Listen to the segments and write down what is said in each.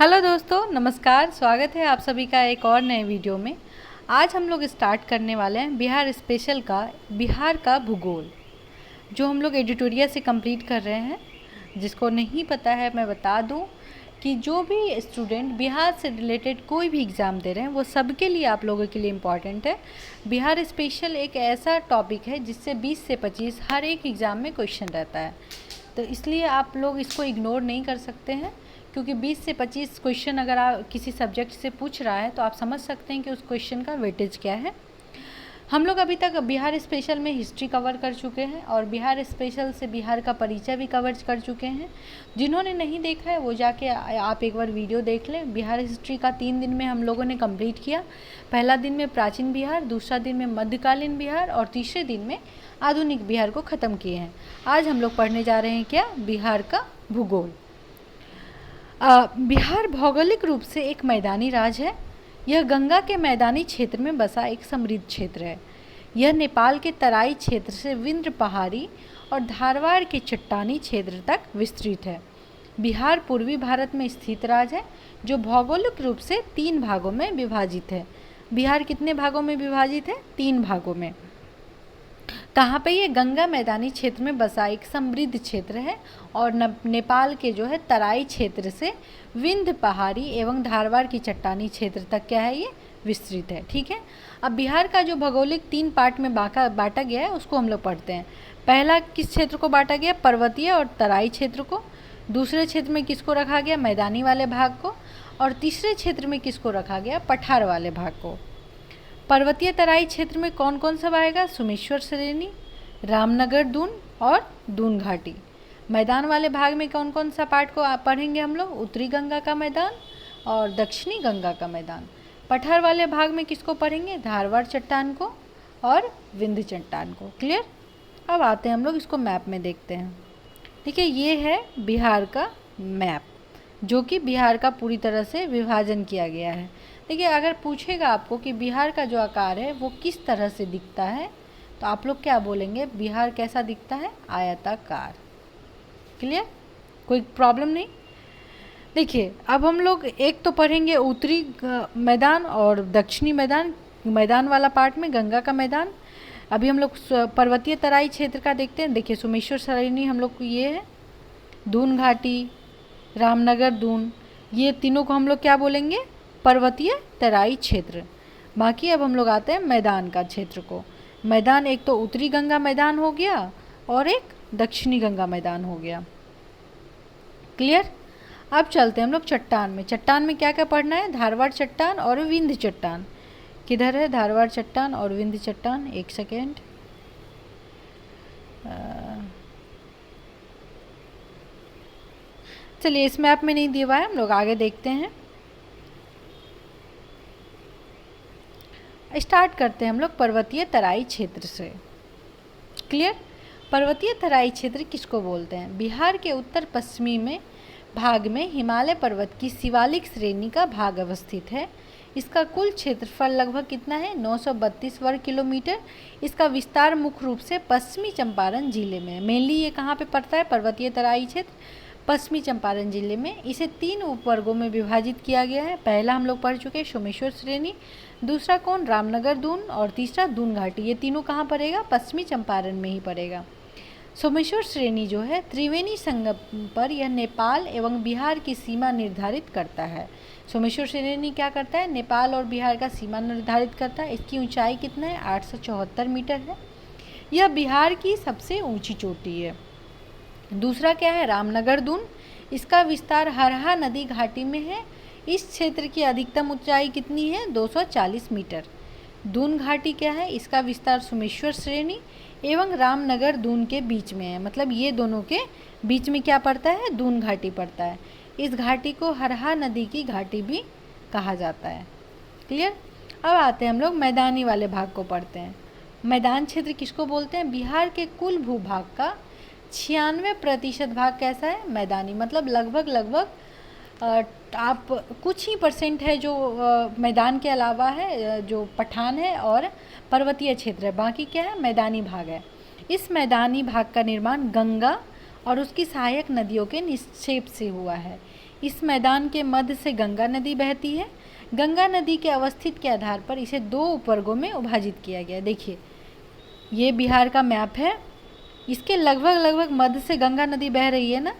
Hello दोस्तों, नमस्कार। स्वागत है आप सभी का एक और नए वीडियो में। आज हम लोग स्टार्ट करने वाले हैं बिहार स्पेशल का बिहार का भूगोल, जो हम लोग एडिटोरियल से कंप्लीट कर रहे हैं। जिसको नहीं पता है मैं बता दूं कि जो भी स्टूडेंट बिहार से रिलेटेड कोई भी एग्ज़ाम दे रहे हैं वो सबके लिए, आप लोगों के लिए इम्पॉर्टेंट है। बिहार स्पेशल एक ऐसा टॉपिक है जिससे 20 से 25 हर एक एग्ज़ाम में क्वेश्चन रहता है, तो इसलिए आप लोग इसको इग्नोर नहीं कर सकते हैं। क्योंकि 20 से 25 क्वेश्चन अगर आप किसी सब्जेक्ट से पूछ रहा है तो आप समझ सकते हैं कि उस क्वेश्चन का वेटेज क्या है। हम लोग अभी तक बिहार स्पेशल में हिस्ट्री कवर कर चुके हैं और बिहार स्पेशल से बिहार का परिचय भी कवर कर चुके हैं। जिन्होंने नहीं देखा है वो जाके आप एक बार वीडियो देख लें। बिहार हिस्ट्री का 3 दिन में हम लोगों ने कंप्लीट किया। पहला दिन में प्राचीन बिहार, दूसरा दिन में मध्यकालीन बिहार और तीसरे दिन में आधुनिक बिहार को ख़त्म किए हैं। आज हम लोग पढ़ने जा रहे हैं क्या, बिहार का भूगोल। बिहार भौगोलिक रूप से एक मैदानी राज्य है। यह गंगा के मैदानी क्षेत्र में बसा एक समृद्ध क्षेत्र है। यह नेपाल के तराई क्षेत्र से विंध्य पहाड़ी और धारवाड़ के चट्टानी क्षेत्र तक विस्तृत है। बिहार पूर्वी भारत में स्थित राज्य है जो भौगोलिक रूप से 3 भागों में विभाजित है। बिहार कितने भागों में विभाजित है? 3 भागों में। कहाँ पे? ये गंगा मैदानी क्षेत्र में बसा एक समृद्ध क्षेत्र है और नेपाल के जो है तराई क्षेत्र से विंध्य पहाड़ी एवं धारवाड़ की चट्टानी क्षेत्र तक क्या है, ये विस्तृत है। ठीक है, अब बिहार का जो भौगोलिक 3 पार्ट में बांटा गया है उसको हम लोग पढ़ते हैं। पहला किस क्षेत्र को बांटा गया? पर्वतीय और तराई क्षेत्र को। दूसरे क्षेत्र में किसको रखा गया? मैदानी वाले भाग को। और तीसरे क्षेत्र में किसको रखा गया? पठार वाले भाग को। पर्वतीय तराई क्षेत्र में कौन कौन सा आएगा? सुमेश्वर श्रेणी, रामनगर दून और दून घाटी। मैदान वाले भाग में कौन कौन सा पार्ट को पढ़ेंगे हम लोग? उत्तरी गंगा का मैदान और दक्षिणी गंगा का मैदान। पठार वाले भाग में किसको पढ़ेंगे? धारवाड़ चट्टान को और विंध्य चट्टान को। क्लियर? अब आते हैं हम लोग इसको मैप में देखते हैं। ठीक है, ये है बिहार का मैप जो कि बिहार का पूरी तरह से विभाजन किया गया है। देखिए, अगर पूछेगा आपको कि बिहार का जो आकार है वो किस तरह से दिखता है तो आप लोग क्या बोलेंगे? बिहार कैसा दिखता है? आयताकार। क्लियर? कोई प्रॉब्लम नहीं। देखिए, अब हम लोग एक तो पढ़ेंगे उत्तरी मैदान और दक्षिणी मैदान। मैदान वाला पार्ट में गंगा का मैदान। अभी हम लोग पर्वतीय तराई क्षेत्र का देखते हैं। देखिए, सुमेश्वर श्रेणी हम लोग को ये है, दून घाटी, रामनगर दून, ये तीनों को हम लोग क्या बोलेंगे? पर्वतीय तराई क्षेत्र। बाकी अब हम लोग आते हैं मैदान का क्षेत्र को। मैदान एक तो उत्तरी गंगा मैदान हो गया और एक दक्षिणी गंगा मैदान हो गया। क्लियर? अब चलते हैं हम लोग चट्टान में। चट्टान में क्या क्या पढ़ना है? धारवाड़ चट्टान और विंध्य चट्टान। किधर है धारवाड़ चट्टान और विंध्य चट्टान? एक सेकेंड। चलिए, इस मैप में नहीं दिया हुआ है, हम लोग आगे देखते हैं। स्टार्ट करते हैं हम लोग पर्वतीय तराई क्षेत्र से। क्लियर? पर्वतीय तराई क्षेत्र किसको बोलते हैं? बिहार के उत्तर पश्चिमी में भाग में हिमालय पर्वत की शिवालिक श्रेणी का भाग अवस्थित है। इसका कुल क्षेत्रफल लगभग कितना है? 932 वर्ग किलोमीटर। इसका विस्तार मुख्य रूप से पश्चिमी चंपारण जिले में है। मेनली ये कहाँ पे पड़ता है? पर्वतीय तराई क्षेत्र पश्चिमी चंपारण जिले में। इसे 3 उपवर्गों में विभाजित किया गया है। पहला हम लोग पढ़ चुके हैं सोमेश्वर श्रेणी, दूसरा कौन? रामनगर दून और तीसरा दून घाटी। ये तीनों कहाँ पड़ेगा? पश्चिमी चंपारण में ही पड़ेगा। सोमेश्वर श्रेणी जो है त्रिवेणी संगम पर यह नेपाल एवं बिहार की सीमा निर्धारित करता है। सोमेश्वर श्रेणी क्या करता है? नेपाल और बिहार का सीमा निर्धारित करता है। इसकी ऊंचाई कितना है? 874 मीटर है। यह बिहार की सबसे ऊंची चोटी है। दूसरा क्या है? रामनगर दून। इसका विस्तार हरहा नदी घाटी में है। इस क्षेत्र की अधिकतम ऊंचाई कितनी है? 240 मीटर। दून घाटी क्या है? इसका विस्तार सोमेश्वर श्रेणी एवं रामनगर दून के बीच में है। मतलब ये दोनों के बीच में क्या पड़ता है? दून घाटी पड़ता है। इस घाटी को हरहा नदी की घाटी भी कहा जाता है। क्लियर? अब आते हैं हम लोग मैदानी वाले भाग को पढ़ते हैं। मैदान क्षेत्र किसको बोलते हैं? बिहार के कुल भूभाग का 96% भाग कैसा है? मैदानी। मतलब लगभग आप कुछ ही % है जो मैदान के अलावा है, जो पठान है और पर्वतीय क्षेत्र है। बाकी क्या है? मैदानी भाग है। इस मैदानी भाग का निर्माण गंगा और उसकी सहायक नदियों के निक्षेप से हुआ है। इस मैदान के मध्य से गंगा नदी बहती है। गंगा नदी के अवस्थित के आधार पर इसे 2 उपवर्गों में विभाजित किया गया। देखिए ये बिहार का मैप है, इसके लगभग मध्य से गंगा नदी बह रही है ना,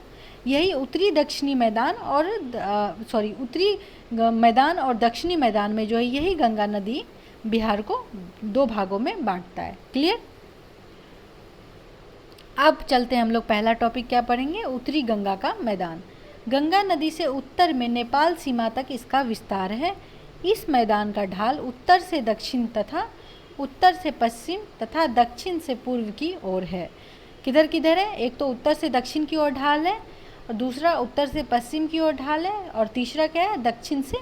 यही उत्तरी दक्षिणी मैदान और उत्तरी मैदान और दक्षिणी मैदान में जो है यही गंगा नदी बिहार को 2 भागों में बांटता है। क्लियर। अब चलते हैं हम लोग, पहला टॉपिक क्या पढ़ेंगे, उत्तरी गंगा का मैदान। गंगा नदी से उत्तर में नेपाल सीमा तक इसका विस्तार है। इस मैदान का ढाल उत्तर से दक्षिण तथा उत्तर से पश्चिम तथा दक्षिण से पूर्व की ओर है। किधर किधर है, एक तो उत्तर से दक्षिण की ओर ढाल है और दूसरा उत्तर से पश्चिम की ओर ढाल है और तीसरा क्या है, दक्षिण से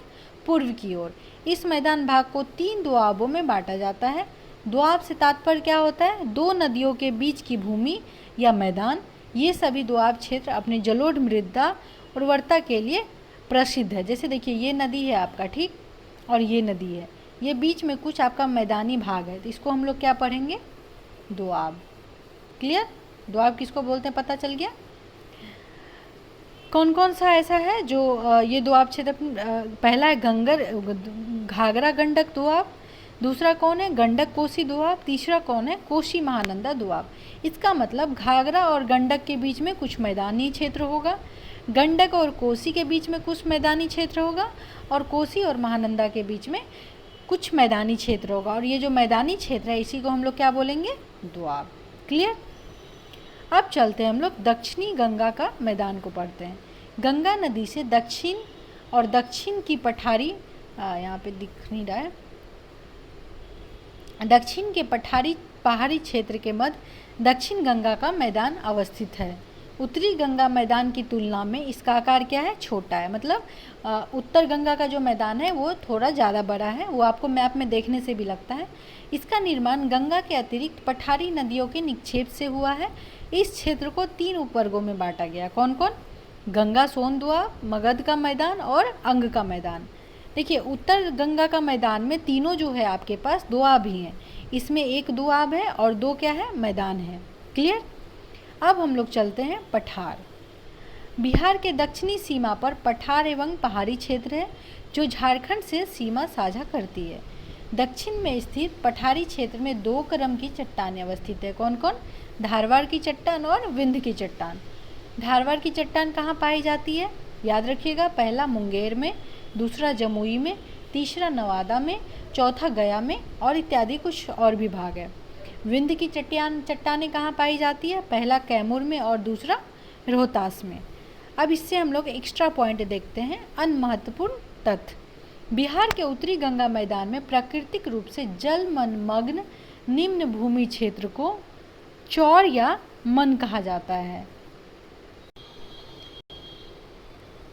पूर्व की ओर। इस मैदान भाग को 3 दोआबों में बांटा जाता है। दोआब से तात्पर्य क्या होता है, 2 नदियों के बीच की भूमि या मैदान। ये सभी दोआब क्षेत्र अपने जलोढ़ मृदा उर्वरता के लिए प्रसिद्ध है। जैसे देखिए ये नदी है आपका, ठीक, और ये नदी है, ये बीच में कुछ आपका मैदानी भाग है, तो इसको हम लोग क्या पढ़ेंगे, दोआब। क्लियर। दोआब किसको बोलते हैं पता चल गया। कौन कौन सा ऐसा है जो ये दोआब क्षेत्र, पहला है घाघरा गंडक दोआब, दूसरा कौन है, गंडक कोसी दोआब, तीसरा कौन है, कोसी महानंदा दोआब। इसका मतलब घाघरा और गंडक के बीच में कुछ मैदानी क्षेत्र होगा, गंडक और कोसी के बीच में कुछ मैदानी क्षेत्र होगा और कोसी और महानंदा के बीच में कुछ मैदानी क्षेत्र होगा, और ये जो मैदानी क्षेत्र है इसी को हम लोग क्या बोलेंगे, दोआब। क्लियर। अब चलते हैं हम लोग दक्षिणी गंगा का मैदान को पढ़ते हैं। गंगा नदी से दक्षिण और दक्षिण की पठारी, यहाँ पे दिख नहीं रहा है, दक्षिण के पहाड़ी क्षेत्र के मध्य दक्षिण गंगा का मैदान अवस्थित है। उत्तरी गंगा मैदान की तुलना में इसका आकार क्या है, छोटा है। मतलब उत्तर गंगा का जो मैदान है वो थोड़ा ज़्यादा बड़ा है, वो आपको मैप में देखने से भी लगता है। इसका निर्माण गंगा के अतिरिक्त पठारी नदियों के निक्षेप से हुआ है। इस क्षेत्र को 3 उपवर्गों में बांटा गया। कौन कौन, गंगा सोन दोआब, मगध का मैदान और अंग का मैदान। देखिए उत्तर गंगा का मैदान में तीनों जो है आपके पास दोआब ही हैं, इसमें एक दोआब है और 2 क्या है, मैदान है। क्लियर। अब हम लोग चलते हैं पठार। बिहार के दक्षिणी सीमा पर पठार एवं पहाड़ी क्षेत्र है जो झारखंड से सीमा साझा करती है। दक्षिण में स्थित पठारी क्षेत्र में 2 क्रम की चट्टानें अवस्थित है। कौन कौन, धारवाड़ की चट्टान और विंध्य की चट्टान। धारवाड़ की चट्टान कहाँ पाई जाती है, याद रखिएगा, पहला मुंगेर में, दूसरा जमुई में, तीसरा नवादा में, चौथा गया में और इत्यादि कुछ और भी भाग है। विंध्य की चट्टानें कहाँ पाई जाती है, पहला कैमूर में और दूसरा रोहतास में। अब इससे हम लोग एक्स्ट्रा पॉइंट देखते हैं, अन्य महत्वपूर्ण तथ्य। बिहार के उत्तरी गंगा मैदान में प्राकृतिक रूप से जल मग्न निम्न भूमि क्षेत्र को चौर या मन कहा जाता है।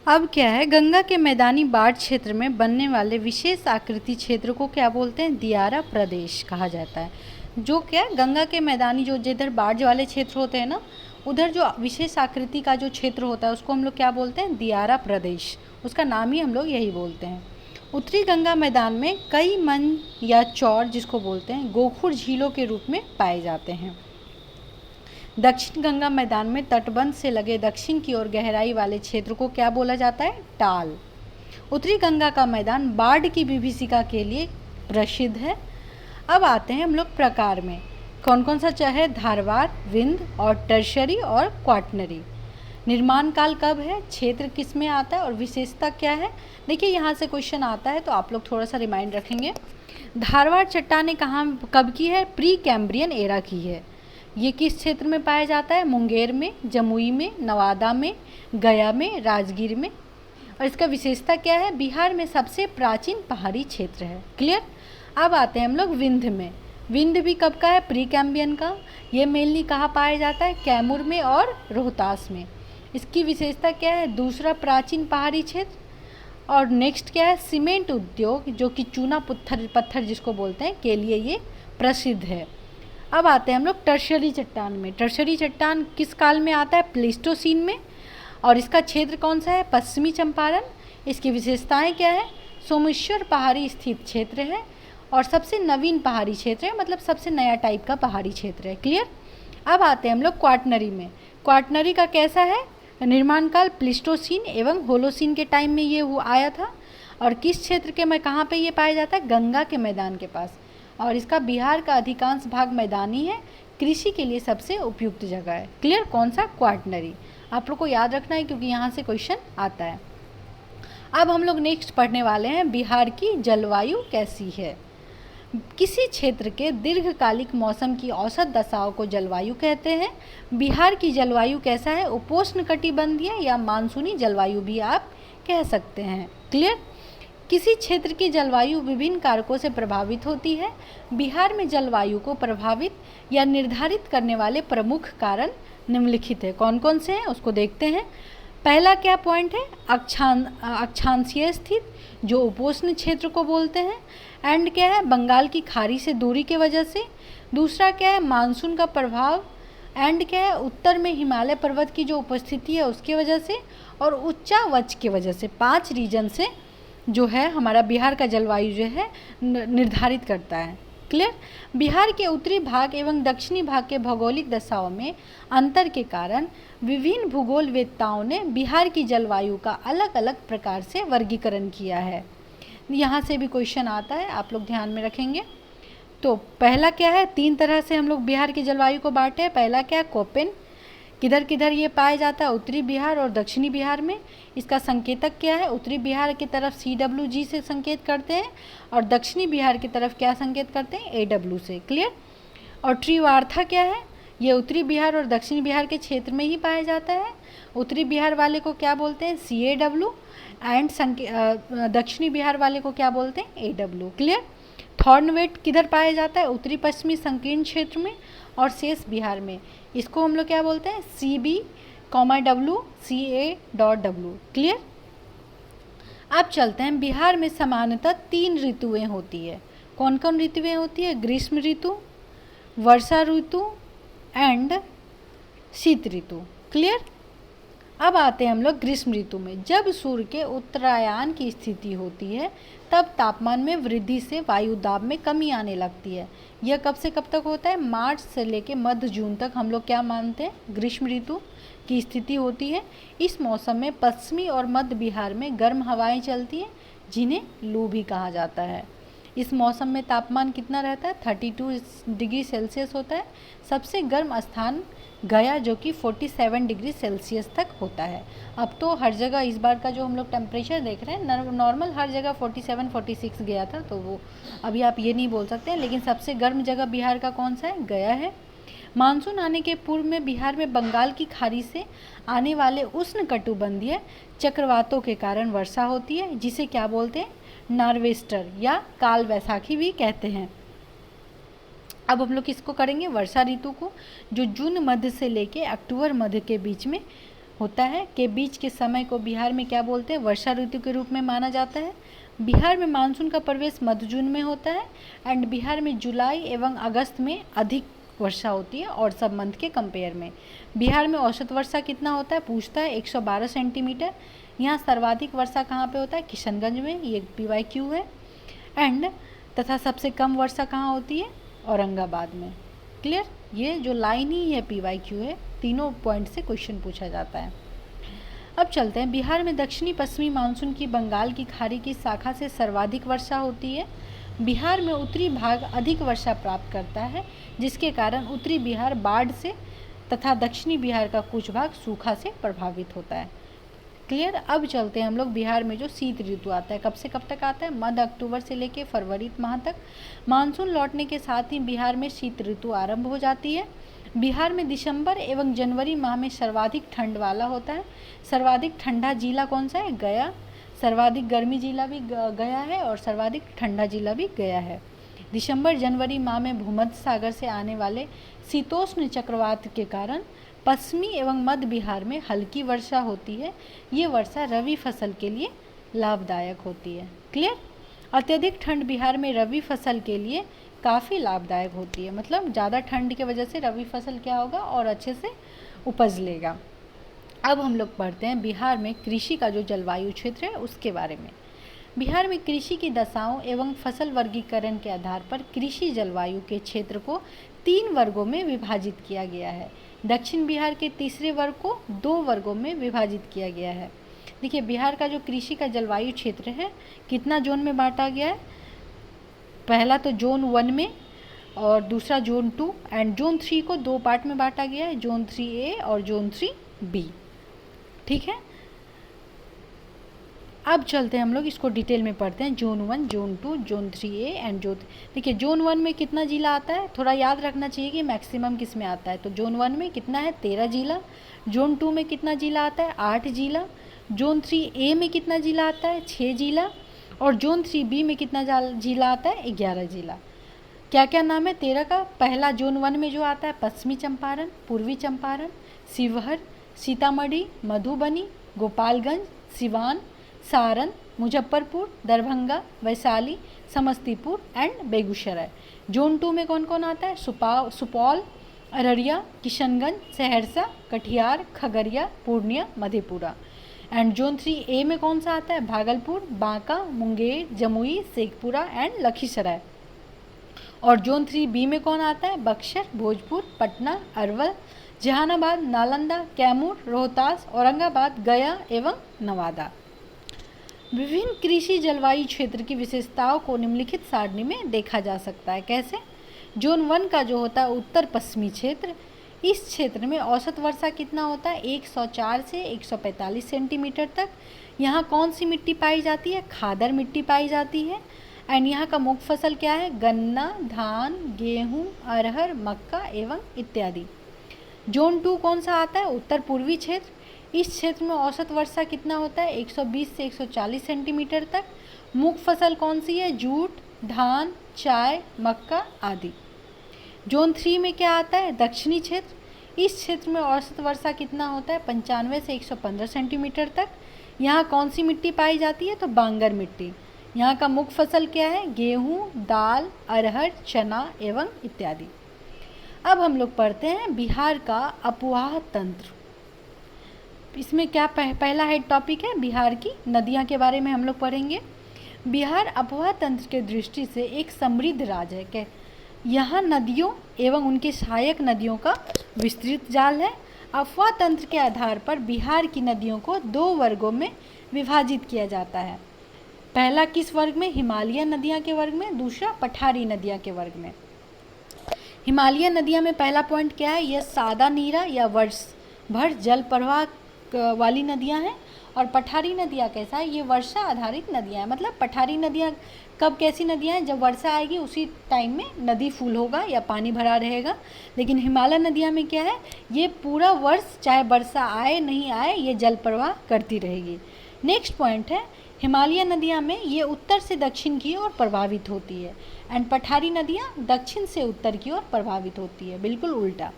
अब क्या है, गंगा के मैदानी बाढ़ क्षेत्र में बनने वाले विशेष आकृति क्षेत्र को क्या बोलते हैं, दियारा प्रदेश कहा जाता है। जो क्या, गंगा के मैदानी जो जिधर बाढ़ वाले क्षेत्र होते हैं ना, उधर जो विशेष आकृति का जो क्षेत्र होता है उसको हम लोग क्या बोलते हैं, दियारा प्रदेश। उसका नाम ही हम लोग यही बोलते हैं। उत्तरी गंगा मैदान में कई मन या चौर जिसको बोलते हैं गोखुर झीलों के रूप में पाए जाते हैं। दक्षिण गंगा मैदान में तटबंध से लगे दक्षिण की ओर गहराई वाले क्षेत्र को क्या बोला जाता है, टाल। उत्तरी गंगा का मैदान बाढ़ की विभीषिका के लिए प्रसिद्ध है। अब आते हैं हम लोग प्रकार में, कौन कौन सा चाहे, धारवाड़, विंध्य और टर्शरी और क्वाटनरी। निर्माण काल कब है, क्षेत्र किस में आता है और विशेषता क्या है। देखिए यहाँ से क्वेश्चन आता है तो आप लोग थोड़ा सा रिमाइंड रखेंगे। धारवाड़ चट्टानें कहाँ कब की है, प्री कैम्ब्रियन एरा की है। ये किस क्षेत्र में पाया जाता है, मुंगेर में, जमुई में, नवादा में, गया में, राजगीर में। और इसका विशेषता क्या है, बिहार में सबसे प्राचीन पहाड़ी क्षेत्र है। क्लियर। अब आते हैं हम लोग विंध्य में। विंध्य भी कब का है, प्री कैम्ब्रियन का। ये मेनली कहाँ पाया जाता है, कैमूर में और रोहतास में। इसकी विशेषता क्या है, दूसरा प्राचीन पहाड़ी क्षेत्र। और नेक्स्ट क्या है, सीमेंट उद्योग जो कि चूना पत्थर जिसको बोलते हैं के लिए ये प्रसिद्ध है। अब आते हैं हम लोग टर्शरी चट्टान में। टर्शरी चट्टान किस काल में आता है, प्लेस्टोसीन में, और इसका क्षेत्र कौन सा है, पश्चिमी चंपारण। इसकी विशेषताएं क्या है, सोमेश्वर पहाड़ी स्थित क्षेत्र है और सबसे नवीन पहाड़ी क्षेत्र है, मतलब सबसे नया टाइप का पहाड़ी क्षेत्र है। क्लियर। अब आते हैं हम लोग क्वाटनरी में। क्वाटनरी का कैसा है, निर्माण काल प्लीस्टोसीन एवं होलोसीन के टाइम में ये आया था। और किस क्षेत्र के में कहाँ पे ये पाया जाता है? गंगा के मैदान के पास। और इसका बिहार का अधिकांश भाग मैदानी है, कृषि के लिए सबसे उपयुक्त जगह है। क्लियर? कौन सा? क्वाटनरी। आप लोग को याद रखना है क्योंकि यहाँ से क्वेश्चन आता है। अब हम लोग नेक्स्ट पढ़ने वाले हैं बिहार की जलवायु कैसी है। किसी क्षेत्र के दीर्घकालिक मौसम की औसत दशाओं को जलवायु कहते हैं। बिहार की जलवायु कैसा है? उपोष्णकटिबंधीय या मानसूनी जलवायु भी आप कह सकते हैं। क्लियर? किसी क्षेत्र की जलवायु विभिन्न कारकों से प्रभावित होती है। बिहार में जलवायु को प्रभावित या निर्धारित करने वाले प्रमुख कारण निम्नलिखित है। कौन कौन से हैं उसको देखते हैं। पहला क्या पॉइंट है? अक्षांशीय स्थित, जो उपोष्ण क्षेत्र को बोलते हैं। एंड क्या है? बंगाल की खाड़ी से दूरी के वजह से। दूसरा क्या है? मानसून का प्रभाव। एंड क्या है? उत्तर में हिमालय पर्वत की जो उपस्थिति है उसकी वजह से, और उच्चावच की वजह से। 5 रीजन से जो है हमारा बिहार का जलवायु जो है निर्धारित करता है। क्लियर? बिहार के उत्तरी भाग एवं दक्षिणी भाग के भौगोलिक दशाओं में अंतर के कारण विभिन्न भूगोलवेत्ताओं ने बिहार की जलवायु का अलग अलग प्रकार से वर्गीकरण किया है। यहाँ से भी क्वेश्चन आता है, आप लोग ध्यान में रखेंगे। तो पहला क्या है? 3 तरह से हम लोग बिहार की जलवायु को बांटे हैं। पहला क्या है? कोपेन। किधर किधर ये पाया जाता है? उत्तरी बिहार और दक्षिणी बिहार में। इसका संकेतक क्या है? उत्तरी बिहार की तरफ CWG से संकेत करते हैं और दक्षिणी बिहार की तरफ क्या संकेत करते हैं? AW से। क्लियर? और त्रिवार्था क्या है? ये उत्तरी बिहार और दक्षिणी बिहार के क्षेत्र में ही पाया जाता है। उत्तरी बिहार वाले को क्या बोलते हैं? CAW। एंड दक्षिणी बिहार वाले को क्या बोलते हैं? AW। क्लियर? थॉर्नवेट किधर पाया जाता है? उत्तरी पश्चिमी संकीर्ण क्षेत्र में और शेष बिहार में। इसको हम लोग क्या बोलते हैं? CB,W CA.W। क्लियर? अब चलते हैं। बिहार में सामान्यतः 3 ऋतुएं होती है। कौन कौन ऋतुएं होती है? ग्रीष्म ऋतु, वर्षा ऋतु एंड शीत ऋतु। क्लियर? अब आते हैं हम लोग ग्रीष्म ऋतु में। जब सूर्य के उत्तरायण की स्थिति होती है तब तापमान में वृद्धि से वायु दाब में कमी आने लगती है। यह कब से कब तक होता है? मार्च से लेकर मध्य जून तक हम लोग क्या मानते हैं? ग्रीष्म ऋतु की स्थिति होती है। इस मौसम में पश्चिमी और मध्य बिहार में गर्म हवाएं चलती हैं, जिन्हें लू भी कहा जाता है। इस मौसम में तापमान कितना रहता है? 32 डिग्री सेल्सियस होता है। सबसे गर्म स्थान गया, जो कि 47 डिग्री सेल्सियस तक होता है। अब तो हर जगह इस बार का जो हम लोग टेम्परेचर देख रहे हैं, नॉर्मल हर जगह 47-46 गया था, तो वो अभी आप ये नहीं बोल सकते हैं। लेकिन सबसे गर्म जगह बिहार का कौन सा है? गया है। मानसून आने के पूर्व में बिहार में बंगाल की खाड़ी से आने वाले उष्णकटिबंधीय चक्रवातों के कारण वर्षा होती है, जिसे क्या बोलते हैं? नॉर्वेस्टर या काल वैसाखी भी कहते हैं। अब हम लोग किसको करेंगे? वर्षा ऋतु को, जो जून मध्य से लेके अक्टूबर मध्य के बीच में होता है, के बीच के समय को बिहार में क्या बोलते हैं? वर्षा ऋतु के रूप में माना जाता है। बिहार में मानसून का प्रवेश मध्य जून में होता है। एंड बिहार में जुलाई एवं अगस्त में अधिक वर्षा होती है और सब मंथ के कंपेयर में। बिहार में औसत वर्षा कितना होता है? पूछता है। 112 सेंटीमीटर। यहाँ सर्वाधिक वर्षा कहाँ पे होता है? किशनगंज में। ये PYQ है। एंड तथा सबसे कम वर्षा कहाँ होती है? औरंगाबाद में। क्लियर? ये जो लाइन ही है PYQ है, तीनों पॉइंट से क्वेश्चन पूछा जाता है। अब चलते हैं। बिहार में दक्षिणी पश्चिमी मानसून की बंगाल की खाड़ी की शाखा से सर्वाधिक वर्षा होती है। बिहार में उत्तरी भाग अधिक वर्षा प्राप्त करता है, जिसके कारण उत्तरी बिहार बाढ़ से तथा दक्षिणी बिहार का कुछ भाग सूखा से प्रभावित होता है। क्लियर? अब चलते हैं हम लोग बिहार में जो शीत ऋतु आता है, कब से कब तक आता है? मध्य अक्टूबर से लेकर फरवरी माह तक। मानसून लौटने के साथ ही बिहार में शीत ऋतु आरंभ हो जाती है। बिहार में दिसंबर एवं जनवरी माह में सर्वाधिक ठंड वाला होता है। सर्वाधिक ठंडा जिला कौन सा है? गया। सर्वाधिक गर्मी जिला भी गया है और सर्वाधिक ठंडा जिला भी गया है। दिसंबर जनवरी माह में भूमध्य सागर से आने वाले शीतोष्ण चक्रवात के कारण पश्चिमी एवं मध्य बिहार में हल्की वर्षा होती है। ये वर्षा रबी फसल के लिए लाभदायक होती है। क्लियर? अत्यधिक ठंड बिहार में रबी फसल के लिए काफ़ी लाभदायक होती है। मतलब ज़्यादा ठंड की वजह से रबी फसल क्या होगा? और अच्छे से उपज लेगा। अब हम लोग पढ़ते हैं बिहार में कृषि का जो जलवायु क्षेत्र है उसके बारे में। बिहार में कृषि की दशाओं एवं फसल वर्गीकरण के आधार पर कृषि जलवायु के क्षेत्र को 3 वर्गों में विभाजित किया गया है। दक्षिण बिहार के तीसरे वर्ग को 2 वर्गों में विभाजित किया गया है। देखिए बिहार का जो कृषि का जलवायु क्षेत्र है कितना जोन में बांटा गया है, पहला तो जोन 1 में और दूसरा जोन 2 एंड जोन 3 को 2 पार्ट में बांटा गया है, जोन 3A और जोन 3B। ठीक है, अब चलते हैं हम लोग इसको डिटेल में पढ़ते हैं। Zone 1, zone 2, zone 3A and देखिए जोन 1 में कितना जिला आता है, थोड़ा याद रखना चाहिए कि मैक्सिमम किस में आता है। तो जोन 1 में कितना है, 13 जिला। जोन 2 में कितना जिला आता है, 8 जिला। जोन 3A में कितना जिला आता है, 6 जिला। और जोन 3B में कितना जिला आता है, 11 जिला। क्या क्या नाम है 13 का, पहला जोन 1 में जो आता है पश्चिमी चंपारण, पूर्वी चंपारण, शिवहर, सीतामढ़ी, मधुबनी, गोपालगंज, सिवान, सारण, मुजफ्फरपुर, दरभंगा, वैशाली, समस्तीपुर एंड बेगूसराय। जोन 2 में कौन कौन आता है, Supaul, Araria, Kishanganj, Saharsa, Katihar, Khagaria, Purnia, Madhepura. And zone 3A में कौन सा आता है, भागलपुर, बांका, मुंगेर, जमुई, शेखपुरा एंड लखीसराय। और जोन 3B में कौन आता है, बक्सर, भोजपुर, पटना, अरवल, जहानाबाद, नालंदा, कैमूर, रोहतास, औरंगाबाद, गया एवं नवादा। विभिन्न कृषि जलवायु क्षेत्र की विशेषताओं को निम्नलिखित सारणी में देखा जा सकता है। कैसे, जोन 1 का जो होता है उत्तर पश्चिमी क्षेत्र, इस क्षेत्र में औसत वर्षा कितना होता है, 104 से 145 सेंटीमीटर तक। यहाँ कौन सी मिट्टी पाई जाती है, खादर मिट्टी पाई जाती है। एंड यहाँ का मुख्य फसल क्या है, गन्ना, धान, गेहूँ, अरहर, मक्का एवं इत्यादि। जोन 2 कौन सा आता है, उत्तर पूर्वी क्षेत्र, इस क्षेत्र में औसत वर्षा कितना होता है, 120 से 140 सेंटीमीटर तक। मुख्य फसल कौन सी है, जूट, धान, चाय, मक्का आदि। जोन 3 में क्या आता है, दक्षिणी क्षेत्र, इस क्षेत्र में औसत वर्षा कितना होता है, 95 से 115 सेंटीमीटर तक। यहाँ कौन सी मिट्टी पाई जाती है, तो बांगर मिट्टी। यहाँ का मुख्य फसल क्या है, गेहूँ, दाल, अरहर, चना एवं इत्यादि। अब हम लोग पढ़ते हैं बिहार का अपवाह तंत्र। इसमें क्या पहला हेड टॉपिक है, बिहार की नदियाँ के बारे में हम लोग पढ़ेंगे। बिहार अपवाह तंत्र के दृष्टि से एक समृद्ध राज्य है। क्या यहाँ नदियों एवं उनके सहायक नदियों का विस्तृत जाल है। अपवाह तंत्र के आधार पर बिहार की नदियों को 2 वर्गों में विभाजित किया जाता है। पहला किस वर्ग में, हिमालय नदियाँ के वर्ग में, दूसरा पठारी नदियाँ के वर्ग में। हिमालय नदियाँ में पहला पॉइंट क्या है, यह सादा नीरा या वर्ष भर जल प्रवाह वाली नदियाँ हैं। और पठारी नदियाँ कैसा है, ये वर्षा आधारित नदियाँ हैं। मतलब पठारी नदियाँ कब कैसी नदियाँ हैं, जब वर्षा आएगी उसी टाइम में नदी फुल होगा या पानी भरा रहेगा। लेकिन हिमालय नदियाँ में क्या है, ये पूरा वर्ष चाहे वर्षा आए नहीं आए ये जल प्रवाह करती रहेगी। नेक्स्ट पॉइंट है, हिमालय नदियाँ में ये उत्तर से दक्षिण की ओर प्रभावित होती है एंड पठारी नदियाँ दक्षिण से उत्तर की ओर प्रभावित होती है, बिल्कुल उल्टा।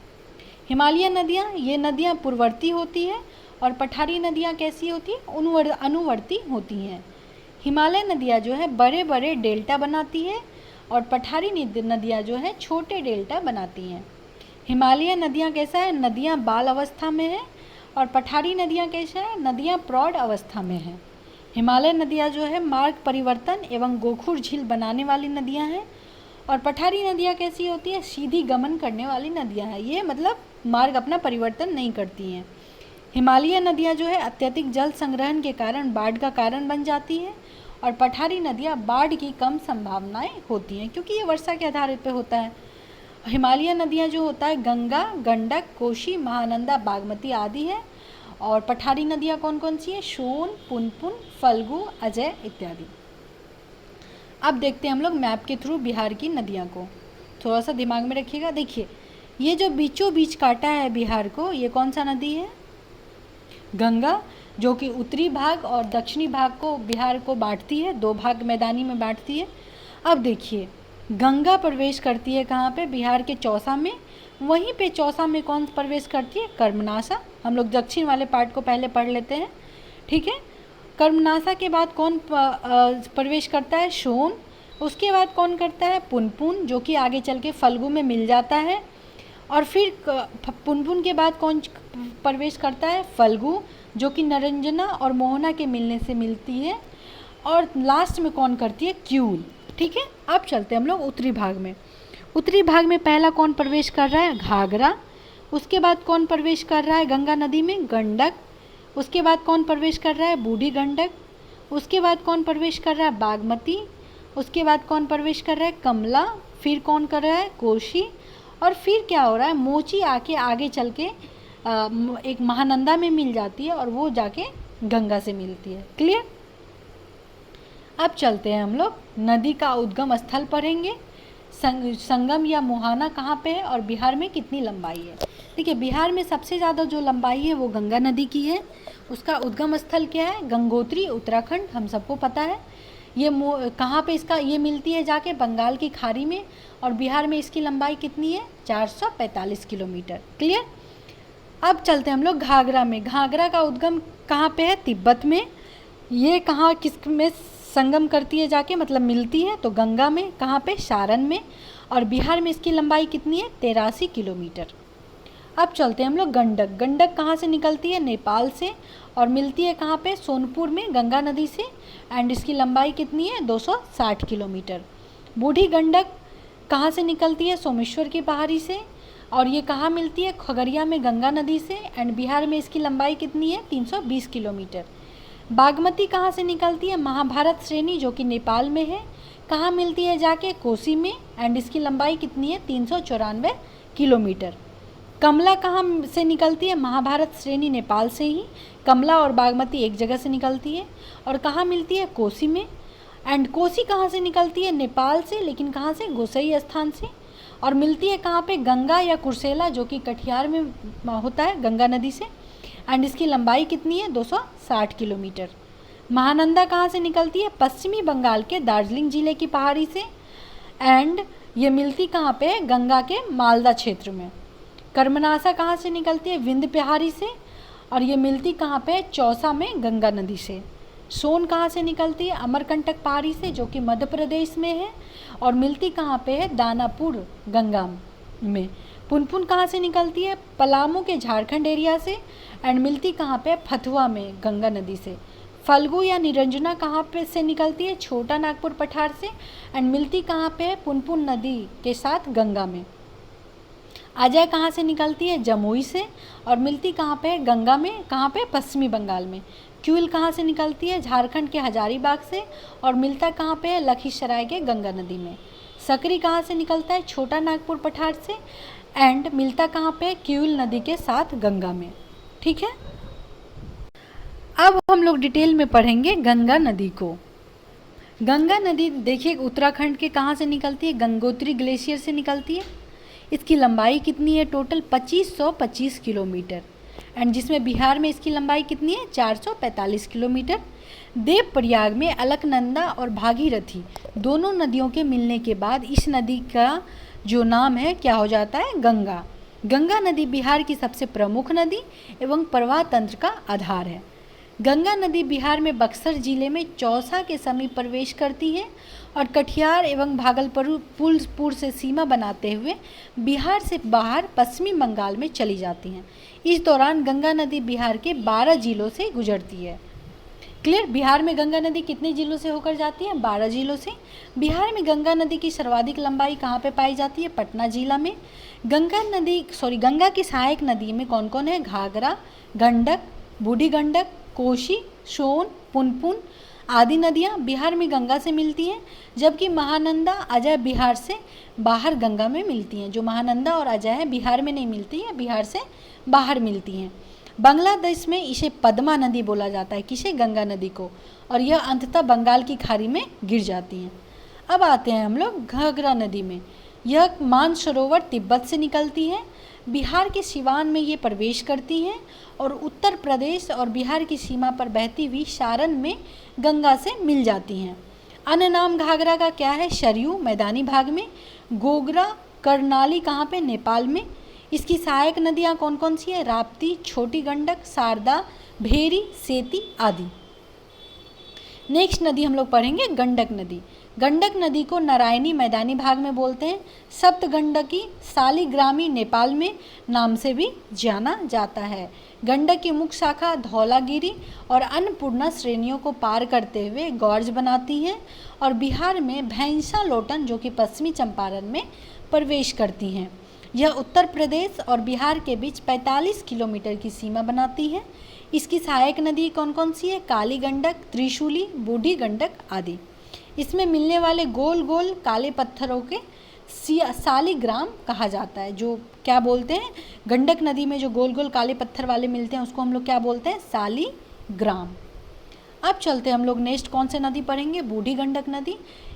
हिमालय नदियाँ, ये नदियाँ पूर्ववर्ती होती है और पठारी नदियाँ कैसी होती हैं, अनुवर्ती होती हैं। हिमालय नदियाँ जो है बड़े बड़े डेल्टा बनाती है और पठारी नदियाँ जो है छोटे डेल्टा बनाती हैं। हिमालय नदियाँ कैसा है, नदियाँ बाल अवस्था में है और पठारी नदियाँ कैसा है, नदियाँ प्रौढ़ अवस्था में हैं। हिमालय नदियाँ जो है मार्ग परिवर्तन एवं गोखुर झील बनाने वाली नदियाँ हैं और पठारी नदियाँ कैसी होती है, सीधी गमन करने वाली नदियाँ हैं। ये मतलब मार्ग अपना परिवर्तन नहीं करती हैं। हिमालय नदियाँ जो है अत्यधिक जल संग्रहण के कारण बाढ़ का कारण बन जाती है और पठारी नदियाँ बाढ़ की कम संभावनाएं होती हैं क्योंकि ये वर्षा के आधार पे होता है। हिमालय नदियाँ जो होता है गंगा, गंडक, कोशी, महानंदा, बागमती आदि है। और पठारी नदियाँ कौन कौन सी हैं, सोन, पुनपुन, फल्गु, अजय इत्यादि। अब देखते हैं हम लोग मैप के थ्रू बिहार की नदियाँ को, थोड़ा सा दिमाग में रखिएगा। देखिए ये जो बीचों बीच काटा है बिहार को, ये कौन सा नदी है, गंगा, जो कि उत्तरी भाग और दक्षिणी भाग को बिहार को बांटती है, 2 भाग मैदानी में बांटती है। अब देखिए गंगा प्रवेश करती है कहाँ पे, बिहार के चौसा में। वहीं पे चौसा में कौन प्रवेश करती है, कर्मनासा। हम लोग दक्षिण वाले पार्ट को पहले पढ़ लेते हैं, ठीक है। कर्मनासा के बाद कौन प्रवेश करता है, सोन। उसके बाद कौन करता है, पुनपुन, जो कि आगे चल के फल्गु में मिल जाता है। और फिर पुनपुन के बाद कौन प्रवेश करता है, फल्गु, जो कि नरंजना और मोहना के मिलने से मिलती है। और लास्ट में कौन करती है, क्यूल, ठीक है। अब चलते हैं हम लोग उत्तरी भाग में। उत्तरी भाग में पहला कौन प्रवेश कर रहा है, घाघरा। उसके बाद कौन प्रवेश कर रहा है गंगा नदी में? गंडक। उसके बाद कौन प्रवेश कर रहा है? बूढ़ी गंडक। उसके बाद कौन प्रवेश कर रहा है? बागमती। उसके बाद कौन प्रवेश कर रहा है? कमला। फिर कौन कर रहा है? कोशी। और फिर क्या हो रहा है? मोची आके आगे चल के एक महानंदा में मिल जाती है और वो जाके गंगा से मिलती है। क्लियर? अब चलते हैं हम लोग नदी का उद्गम स्थल पढ़ेंगे। संगम या मुहाना कहाँ पे है और बिहार में कितनी लंबाई है? देखिए, बिहार में सबसे ज़्यादा जो लंबाई है वो गंगा नदी की है। उसका उद्गम स्थल क्या है? गंगोत्री, उत्तराखंड, हम सबको पता है। ये कहाँ पे इसका ये मिलती है? जाके बंगाल की खाड़ी में। और बिहार में इसकी लंबाई कितनी है? 445 किलोमीटर। क्लियर? अब चलते हैं हम लोग घाघरा में। घाघरा का उद्गम कहाँ पे है? तिब्बत में। ये कहाँ किस में संगम करती है जाके, मतलब मिलती है? तो गंगा में। कहाँ पे? सारण में। और बिहार में इसकी लंबाई कितनी है? 83 किलोमीटर। अब चलते हैं हम लोग गंडक। गंडक कहाँ से निकलती है? नेपाल से। और मिलती है कहाँ पे? सोनपुर में, गंगा नदी से। एंड इसकी लंबाई कितनी है? 260 किलोमीटर। बूढ़ी गंडक कहाँ से निकलती है? सोमेश्वर की पहाड़ी से। और ये कहाँ मिलती है? खगड़िया में, गंगा नदी से। एंड बिहार में इसकी लंबाई कितनी है? 320 किलोमीटर। बागमती कहाँ से निकलती है? महाभारत श्रेणी, जो कि नेपाल में है। कहाँ मिलती है जाके? कोसी में। एंड इसकी लंबाई कितनी है? 394 किलोमीटर। कमला कहाँ से निकलती है? महाभारत श्रेणी, नेपाल से ही। कमला और बागमती एक जगह से निकलती है। और कहाँ मिलती है? कोसी में। एंड कोसी कहाँ से निकलती है? नेपाल से, लेकिन कहाँ से? गोसई स्थान से। और मिलती है कहाँ पे? गंगा या कुर्सेला, जो कि कटिहार में होता है, गंगा नदी से। एंड इसकी लंबाई कितनी है? 260 किलोमीटर। महानंदा कहाँ से निकलती है? पश्चिमी बंगाल के दार्जिलिंग जिले की पहाड़ी से। एंड ये मिलती कहाँ पे? गंगा के मालदा क्षेत्र में। कर्मनाशा कहाँ से निकलती है? विंध्य पहाड़ी से। और ये मिलती कहाँ पे? चौसा में, गंगा नदी से। सोन कहाँ से निकलती है? अमरकंटक पहाड़ी से, जो कि मध्य प्रदेश में है। और मिलती कहाँ पे है? दानापुर, गंगा में। पुनपुन कहाँ से निकलती है? पलामू के झारखंड एरिया से। एंड मिलती कहाँ पे? फतुआ में, गंगा नदी से। फल्गु या निरंजना कहाँ पे से निकलती है? छोटा नागपुर पठार से। एंड मिलती कहाँ पे है? पुनपुन नदी के साथ, गंगा में। अजय कहाँ से निकलती है? जमुई से। और मिलती कहाँ पे है? गंगा में। कहाँ पे? पश्चिमी बंगाल में। क्यूल कहाँ से निकलती है? झारखंड के हजारीबाग से। और मिलता कहाँ पे है? लखीसराय के, गंगा नदी में। सकरी कहाँ से निकलता है? छोटा नागपुर पठार से। एंड मिलता कहाँ पे? क्यूल नदी के साथ, गंगा में। ठीक है? अब हम लोग डिटेल में पढ़ेंगे गंगा नदी को। गंगा नदी देखिए उत्तराखंड के कहाँ से निकलती है? गंगोत्री ग्लेशियर से निकलती है। इसकी लंबाई कितनी है? Total 2525 kilometre. एंड जिसमें बिहार में इसकी लंबाई कितनी है? 445 किलोमीटर। देवप्रयाग में अलकनंदा और भागीरथी दोनों नदियों के मिलने के बाद इस नदी का जो नाम है क्या हो जाता है? गंगा। गंगा नदी बिहार की सबसे प्रमुख नदी एवं प्रवाह तंत्र का आधार है। गंगा नदी बिहार में बक्सर जिले में चौसा के समीप प्रवेश करती है और कटिहार एवं भागलपुर से सीमा बनाते हुए बिहार से बाहर पश्चिमी बंगाल में चली जाती हैं। इस दौरान गंगा नदी बिहार के 12 जिलों से गुजरती है। क्लियर? बिहार में गंगा नदी कितने जिलों से होकर जाती है? 12 जिलों से। बिहार में गंगा नदी की सर्वाधिक लंबाई कहाँ पे पाई जाती है? पटना जिला में। गंगा की सहायक नदी में कौन कौन है? घाघरा, गंडक, बूढ़ी गंडक, कोशी, सोन, पुनपुन आदि नदियाँ बिहार में गंगा से मिलती हैं, जबकि महानंदा, अजय बिहार से बाहर गंगा में मिलती हैं। जो महानंदा और अजय है बिहार में नहीं मिलती है, बिहार से बाहर मिलती हैं। बांग्लादेश में इसे पद्मा नदी बोला जाता है। किसे? गंगा नदी को। और यह अंततः बंगाल की खाड़ी में गिर जाती हैं। अब आते हैं हम लोग घाघरा नदी में। यह मानसरोवर तिब्बत से निकलती है, बिहार के सिवान में ये प्रवेश करती हैं और उत्तर प्रदेश और बिहार की सीमा पर बहती हुई सारण में गंगा से मिल जाती हैं। अन्य नाम घाघरा का क्या है? सरयू, मैदानी भाग में। गोगरा, करनाली कहाँ पे? नेपाल में। इसकी सहायक नदियाँ कौन कौन सी है? राप्ती, छोटी गंडक, शारदा, भेरी, सेती आदि। नेक्स्ट नदी हम लोग पढ़ेंगे गंडक नदी। गंडक नदी को नारायणी मैदानी भाग में बोलते हैं। सप्तगंडकी शालिग्रामी नेपाल में नाम से भी जाना जाता है। गंडक की मुख्य शाखा धौलागिरी और अन्नपूर्णा श्रेणियों को पार करते हुए गॉर्ज बनाती है और बिहार में भैंसा लोटन, जो कि पश्चिमी चंपारण में प्रवेश करती हैं। यह उत्तर प्रदेश और बिहार के बीच 45 किलोमीटर की सीमा बनाती है। इसकी सहायक नदी कौन कौन सी है? काली गंडक, त्रिशूली, बूढ़ी गंडक आदि। इसमें मिलने वाले गोल गोल काले पत्थरों के सालिग्राम कहा जाता है। जो क्या बोलते हैं, गंडक नदी में जो गोल गोल काले पत्थर वाले मिलते हैं उसको हम लोग क्या बोलते हैं? सालिग्राम। अब चलते हम लोग नेक्स्ट कौन से नदी पढ़ेंगे? बूढ़ी गंडक नदी।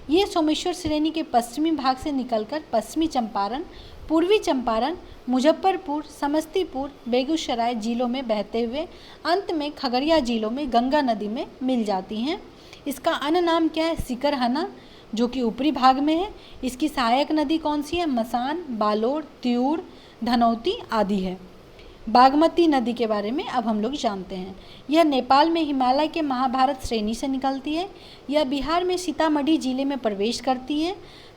ये सोमेश्वर श्रेणी के पश्चिमी भाग से निकलकर पश्चिमी चंपारण, पूर्वी चंपारण, मुजफ्फरपुर, समस्तीपुर, बेगूसराय जिलों में बहते हुए अंत में खगड़िया जिलों में गंगा नदी में मिल जाती हैं। इसका अन्य नाम क्या है? सिकरहना, जो कि ऊपरी भाग में है। इसकी सहायक नदी कौन सी है? मसान, बालोड़, त्यूर, धनौती आदि है। बागमती नदी के बारे में अब हम लोग जानते हैं। यह नेपाल में हिमालय के महाभारत श्रेणी से निकलती है। यह बिहार में सीतामढ़ी जिले में प्रवेश करती है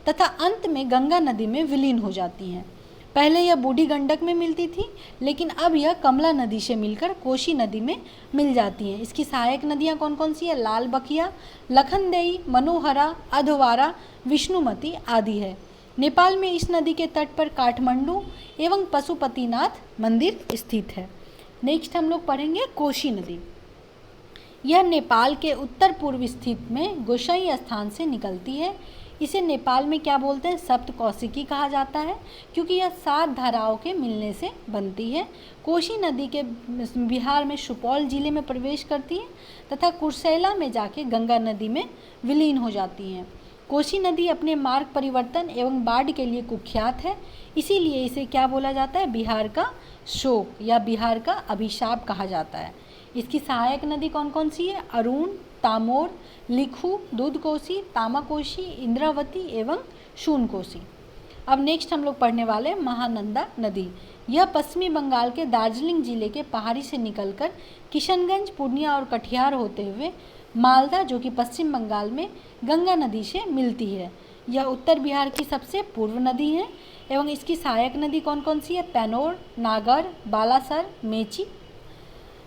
तथा अंत में गंगा नदी में विलीन हो जाती हैं। पहले यह बूढ़ी गंडक में मिलती थी, लेकिन अब यह कमला नदी से मिलकर कोसी नदी में मिल जाती हैं। इसकी सहायक नदियाँ कौन कौन सी है? लाल बकिया, लखनदेई, मनोहरा, अधवारा, विष्णुमती आदि है। नेपाल में इस नदी के तट पर काठमांडू एवं पशुपतिनाथ मंदिर स्थित है। नेक्स्ट हम लोग पढ़ेंगे कोसी नदी। यह नेपाल के उत्तर पूर्व स्थित में गोसाई स्थान से निकलती है। इसे नेपाल में क्या बोलते हैं? सप्तकौशिकी कहा जाता है, क्योंकि यह 7 धाराओं के मिलने से बनती है। कोसी नदी के बिहार में सुपौल जिले में प्रवेश करती है तथा कुर्सेला में जाके गंगा नदी में विलीन हो जाती हैं। कोसी नदी अपने मार्ग परिवर्तन एवं बाढ़ के लिए कुख्यात है, इसीलिए इसे क्या बोला जाता है? बिहार का शोक या बिहार का अभिशाप कहा जाता है। इसकी सहायक नदी कौन कौन सी है? अरुण, तामोर, लिखू, दूधकोसी, तामाकोसी, इंद्रावती एवं शूनकोसी। अब नेक्स्ट हम लोग पढ़ने वाले हैं महानंदा नदी। यह पश्चिमी बंगाल के दार्जिलिंग जिले के पहाड़ी से निकलकर किशनगंज, पूर्णिया और कटिहार होते हुए मालदा, जो कि पश्चिम बंगाल में गंगा नदी से मिलती है। यह उत्तर बिहार की सबसे पूर्व नदी है एवं इसकी सहायक नदी कौन कौन सी है? पैनोर, नागर, बालासर, मेची,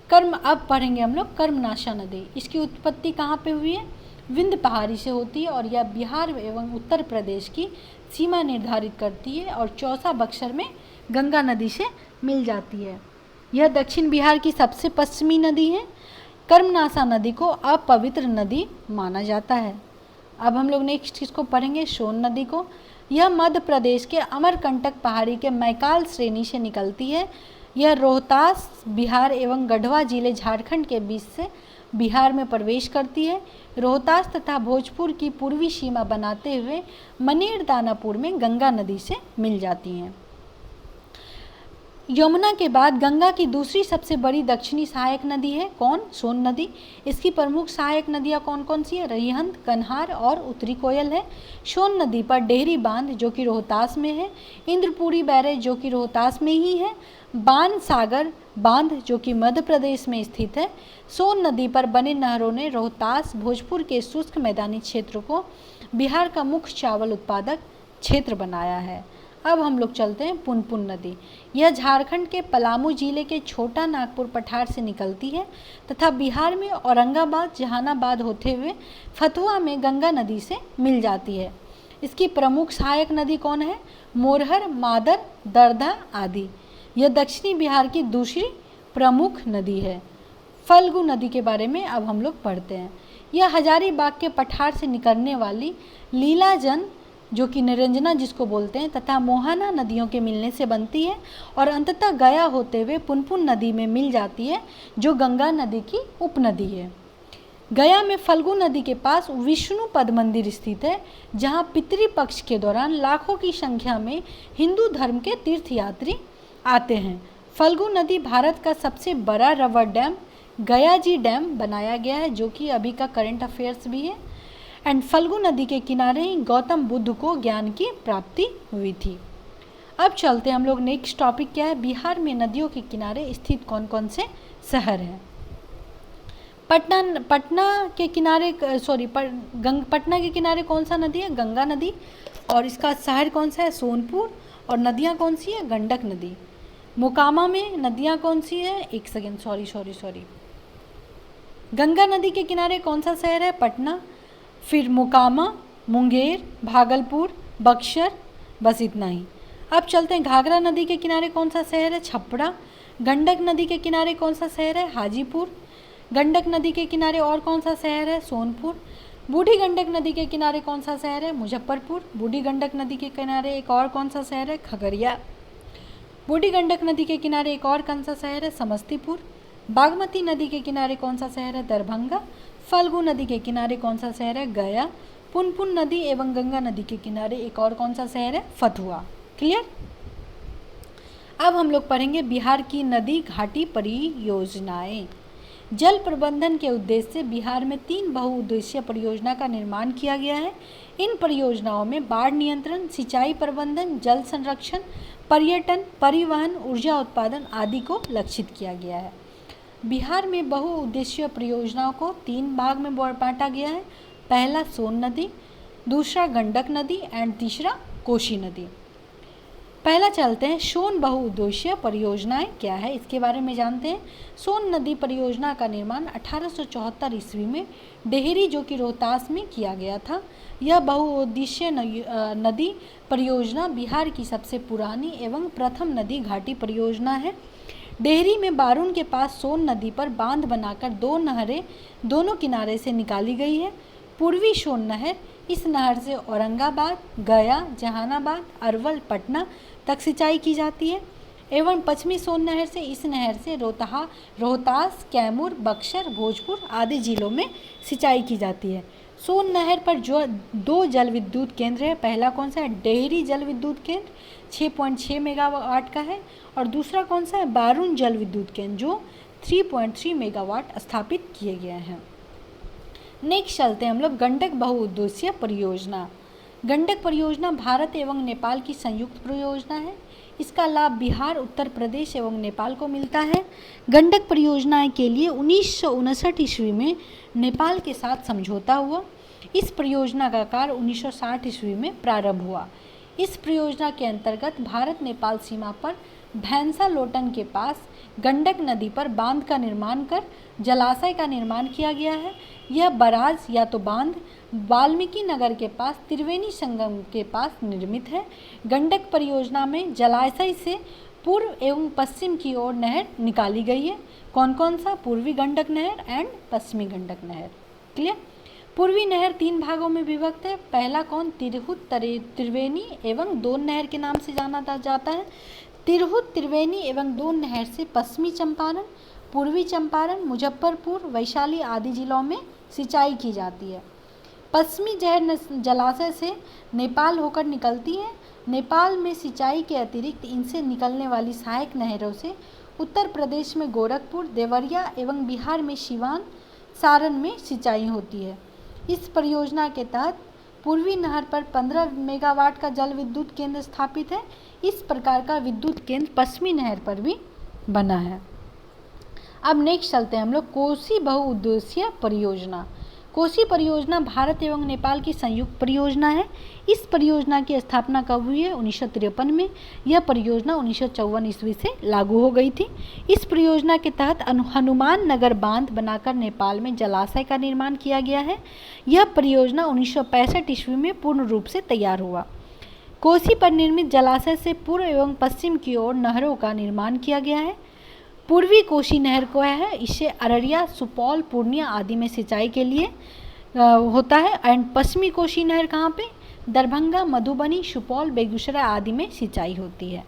कर्म। अब पढ़ेंगे हम लोग कर्मनाशा नदी। इसकी उत्पत्ति कहाँ पे हुई है? विंध्य पहाड़ी से होती है और यह बिहार एवं उत्तर प्रदेश की सीमा निर्धारित करती है और चौसा बक्सर में गंगा नदी से मिल जाती है। यह दक्षिण बिहार की सबसे पश्चिमी नदी है। कर्मनाशा नदी को अपवित्र नदी माना जाता है। अब हम लोग नेक्स्ट इसको पढ़ेंगे सोन नदी को। यह मध्य प्रदेश के अमरकंटक पहाड़ी के मैकाल श्रेणी से निकलती है। यह रोहतास बिहार एवं गढ़वा जिले झारखंड के बीच से बिहार में प्रवेश करती है। रोहतास तथा भोजपुर की पूर्वी सीमा बनाते हुए मनेर दानापुर में गंगा नदी से मिल जाती हैं। यमुना के बाद गंगा की दूसरी सबसे बड़ी दक्षिणी सहायक नदी है कौन? सोन नदी। इसकी प्रमुख सहायक नदियाँ कौन कौन सी है? रहीहंद, कन्हार और उत्तरी कोयल है। सोन नदी पर डेहरी बांध, जो कि रोहतास में है, इंद्रपुरी बैरेज, जो कि रोहतास में ही है, बाण सागर बांध, जो कि मध्य प्रदेश में स्थित है। सोन नदी पर बने नहरों ने रोहतास, भोजपुर के शुष्क मैदानी क्षेत्र को बिहार का मुख्य चावल उत्पादक क्षेत्र बनाया है। अब हम लोग चलते हैं पुनपुन नदी। यह झारखंड के पलामू जिले के छोटा नागपुर पठार से निकलती है तथा बिहार में औरंगाबाद, जहानाबाद होते हुए फतुहा में गंगा नदी से मिल जाती है। इसकी प्रमुख सहायक नदी कौन है? मोरहर, मादर, दरधा आदि। यह दक्षिणी बिहार की दूसरी प्रमुख नदी है। फल्गु नदी के बारे में अब हम लोग पढ़ते हैं। यह हजारीबाग के पठार से निकलने वाली लीलाजन, जो कि निरंजना जिसको बोलते हैं, तथा मोहाना नदियों के मिलने से बनती है और अंततः गया होते हुए पुनपुन नदी में मिल जाती है, जो गंगा नदी की उपनदी है। गया में फल्गु नदी के पास विष्णु पद मंदिर स्थित है, जहां पितृपक्ष के दौरान लाखों की संख्या में हिंदू धर्म के तीर्थयात्री आते हैं। फल्गु नदी भारत का सबसे बड़ा रबर डैम गयाजी डैम बनाया गया है, जो कि अभी का करंट अफेयर्स भी है। एंड फल्गु नदी के किनारे ही गौतम बुद्ध को ज्ञान की प्राप्ति हुई थी। अब चलते हैं हम लोग नेक्स्ट टॉपिक क्या है? बिहार में नदियों के किनारे स्थित कौन कौन से शहर हैं? पटना के किनारे पटना के किनारे कौन सा नदी है? गंगा नदी। और इसका शहर कौन सा है? सोनपुर। और नदियाँ कौन सी है? गंडक नदी। मोकामा में नदियाँ कौन सी है? एक सेकेंड, सॉरी। गंगा नदी के किनारे कौन सा शहर है? पटना। फिर मोकामा, मुंगेर, भागलपुर, बक्सर, बस इतना ही। अब चलते हैं, घाघरा नदी के किनारे कौन सा शहर है? छपरा। गंडक नदी के किनारे कौन सा शहर है? हाजीपुर। गंडक नदी के किनारे और कौन सा शहर है? सोनपुर। बूढ़ी गंडक नदी के किनारे कौन सा शहर है? मुजफ्फरपुर। बूढ़ी गंडक नदी के किनारे एक और कौन सा शहर है? खगड़िया। बूढ़ी गंडक नदी के किनारे एक और कौन सा शहर है? समस्तीपुर। बागमती नदी के किनारे कौन सा शहर है? दरभंगा। फल्गु नदी के किनारे कौन सा शहर है? गया। पुनपुन नदी एवं गंगा नदी के किनारे एक और कौन सा शहर है? फतुहा। क्लियर। अब हम लोग पढ़ेंगे बिहार की नदी घाटी परियोजनाएं। जल प्रबंधन के उद्देश्य से बिहार में 3 बहुउद्देशीय परियोजना का निर्माण किया गया है। इन परियोजनाओं में बाढ़ नियंत्रण, सिंचाई प्रबंधन, जल संरक्षण, पर्यटन, परिवहन, ऊर्जा उत्पादन आदि को लक्षित किया गया है। बिहार में बहुउद्देशीय परियोजनाओं को 3 भाग में बांटा गया है। पहला सोन नदी, दूसरा गंडक नदी एंड तीसरा कोसी नदी। पहला चलते हैं, सोन बहुउद्देशीय परियोजनाएं क्या है इसके बारे में जानते हैं। सोन नदी परियोजना का निर्माण 1874 ईस्वी में डेहरी जो कि रोहतास में किया गया था। यह बहुउद्देशीय नदी परियोजना बिहार की सबसे पुरानी एवं प्रथम नदी घाटी परियोजना है। डेहरी में बारून के पास सोन नदी पर बांध बनाकर 2 नहरें दोनों किनारे से निकाली गई है। पूर्वी सोन नहर, इस नहर से औरंगाबाद, गया, जहानाबाद, अरवल, पटना तक सिंचाई की जाती है एवं पश्चिमी सोन नहर से इस नहर से रोहतास, कैमूर, बक्सर, भोजपुर आदि जिलों में सिंचाई की जाती है। सोन नहर पर जो 2 जल विद्युत केंद्र है, पहला कौन सा है? डेहरी जल विद्युत केंद्र 6.6 मेगावाट का है और दूसरा कौन सा है? बारून जल विद्युत केंद्र जो 3.3 मेगावाट स्थापित किए गए हैं। नेक्स्ट चलते हैं हम लोग गंडक बहुउद्देशीय परियोजना। गंडक परियोजना भारत एवं नेपाल की संयुक्त परियोजना है। इसका लाभ बिहार, उत्तर प्रदेश एवं नेपाल को मिलता है। गंडक परियोजना के लिए 1959 ईस्वी में नेपाल के साथ समझौता हुआ। इस परियोजना का कार्य 1960 ईस्वी में प्रारंभ हुआ। इस परियोजना के अंतर्गत भारत नेपाल सीमा पर भैंसा लोटन के पास गंडक नदी पर बांध का निर्माण कर जलाशय का निर्माण किया गया है। यह बराज या तो बांध वाल्मीकि नगर के पास त्रिवेणी संगम के पास निर्मित है। गंडक परियोजना में जलाशय से पूर्व एवं पश्चिम की ओर नहर निकाली गई है। कौन कौन सा? पूर्वी गंडक नहर एंड पश्चिमी गंडक नहर। क्लियर। पूर्वी नहर 3 भागों में विभक्त है। पहला कौन? तिरहुत, त्रिवेणी एवं दोन नहर के नाम से जाना जाता है। तिरहुत, त्रिवेणी एवं दोन नहर से पश्चिमी चंपारण, पूर्वी चंपारण, मुजफ्फरपुर, वैशाली आदि जिलों में सिंचाई की जाती है। पश्चिमी जलाशय से नेपाल होकर निकलती है। नेपाल में सिंचाई के अतिरिक्त इनसे निकलने वाली सहायक नहरों से उत्तर प्रदेश में गोरखपुर, देवरिया एवं बिहार में सिवान, सारण में सिंचाई होती है। इस परियोजना के तहत पूर्वी नहर पर 15 मेगावाट का जल विद्युत केंद्र स्थापित है। इस प्रकार का विद्युत केंद्र पश्चिमी नहर पर भी बना है। अब नेक्स्ट चलते हैं हम लोग कोसी बहुउद्देशीय परियोजना। कोसी परियोजना भारत एवं नेपाल की संयुक्त परियोजना है। इस परियोजना की स्थापना कब हुई है? 1953 में। यह परियोजना 1954 ईस्वी से लागू हो गई थी। इस परियोजना के तहत हनुमान नगर बांध बनाकर नेपाल में जलाशय का निर्माण किया गया है। यह परियोजना 1965 ईस्वी में पूर्ण रूप से तैयार हुआ। कोसी पर निर्मित जलाशय से पूर्व एवं पश्चिम की ओर नहरों का निर्माण किया गया है। पूर्वी कोसी नहर को है, इससे अररिया, सुपौल, पूर्णिया आदि में सिंचाई के लिए होता है। एंड पश्चिमी कोसी नहर कहाँ पे? दरभंगा, मधुबनी, सुपौल, बेगूसराय आदि में सिंचाई होती है।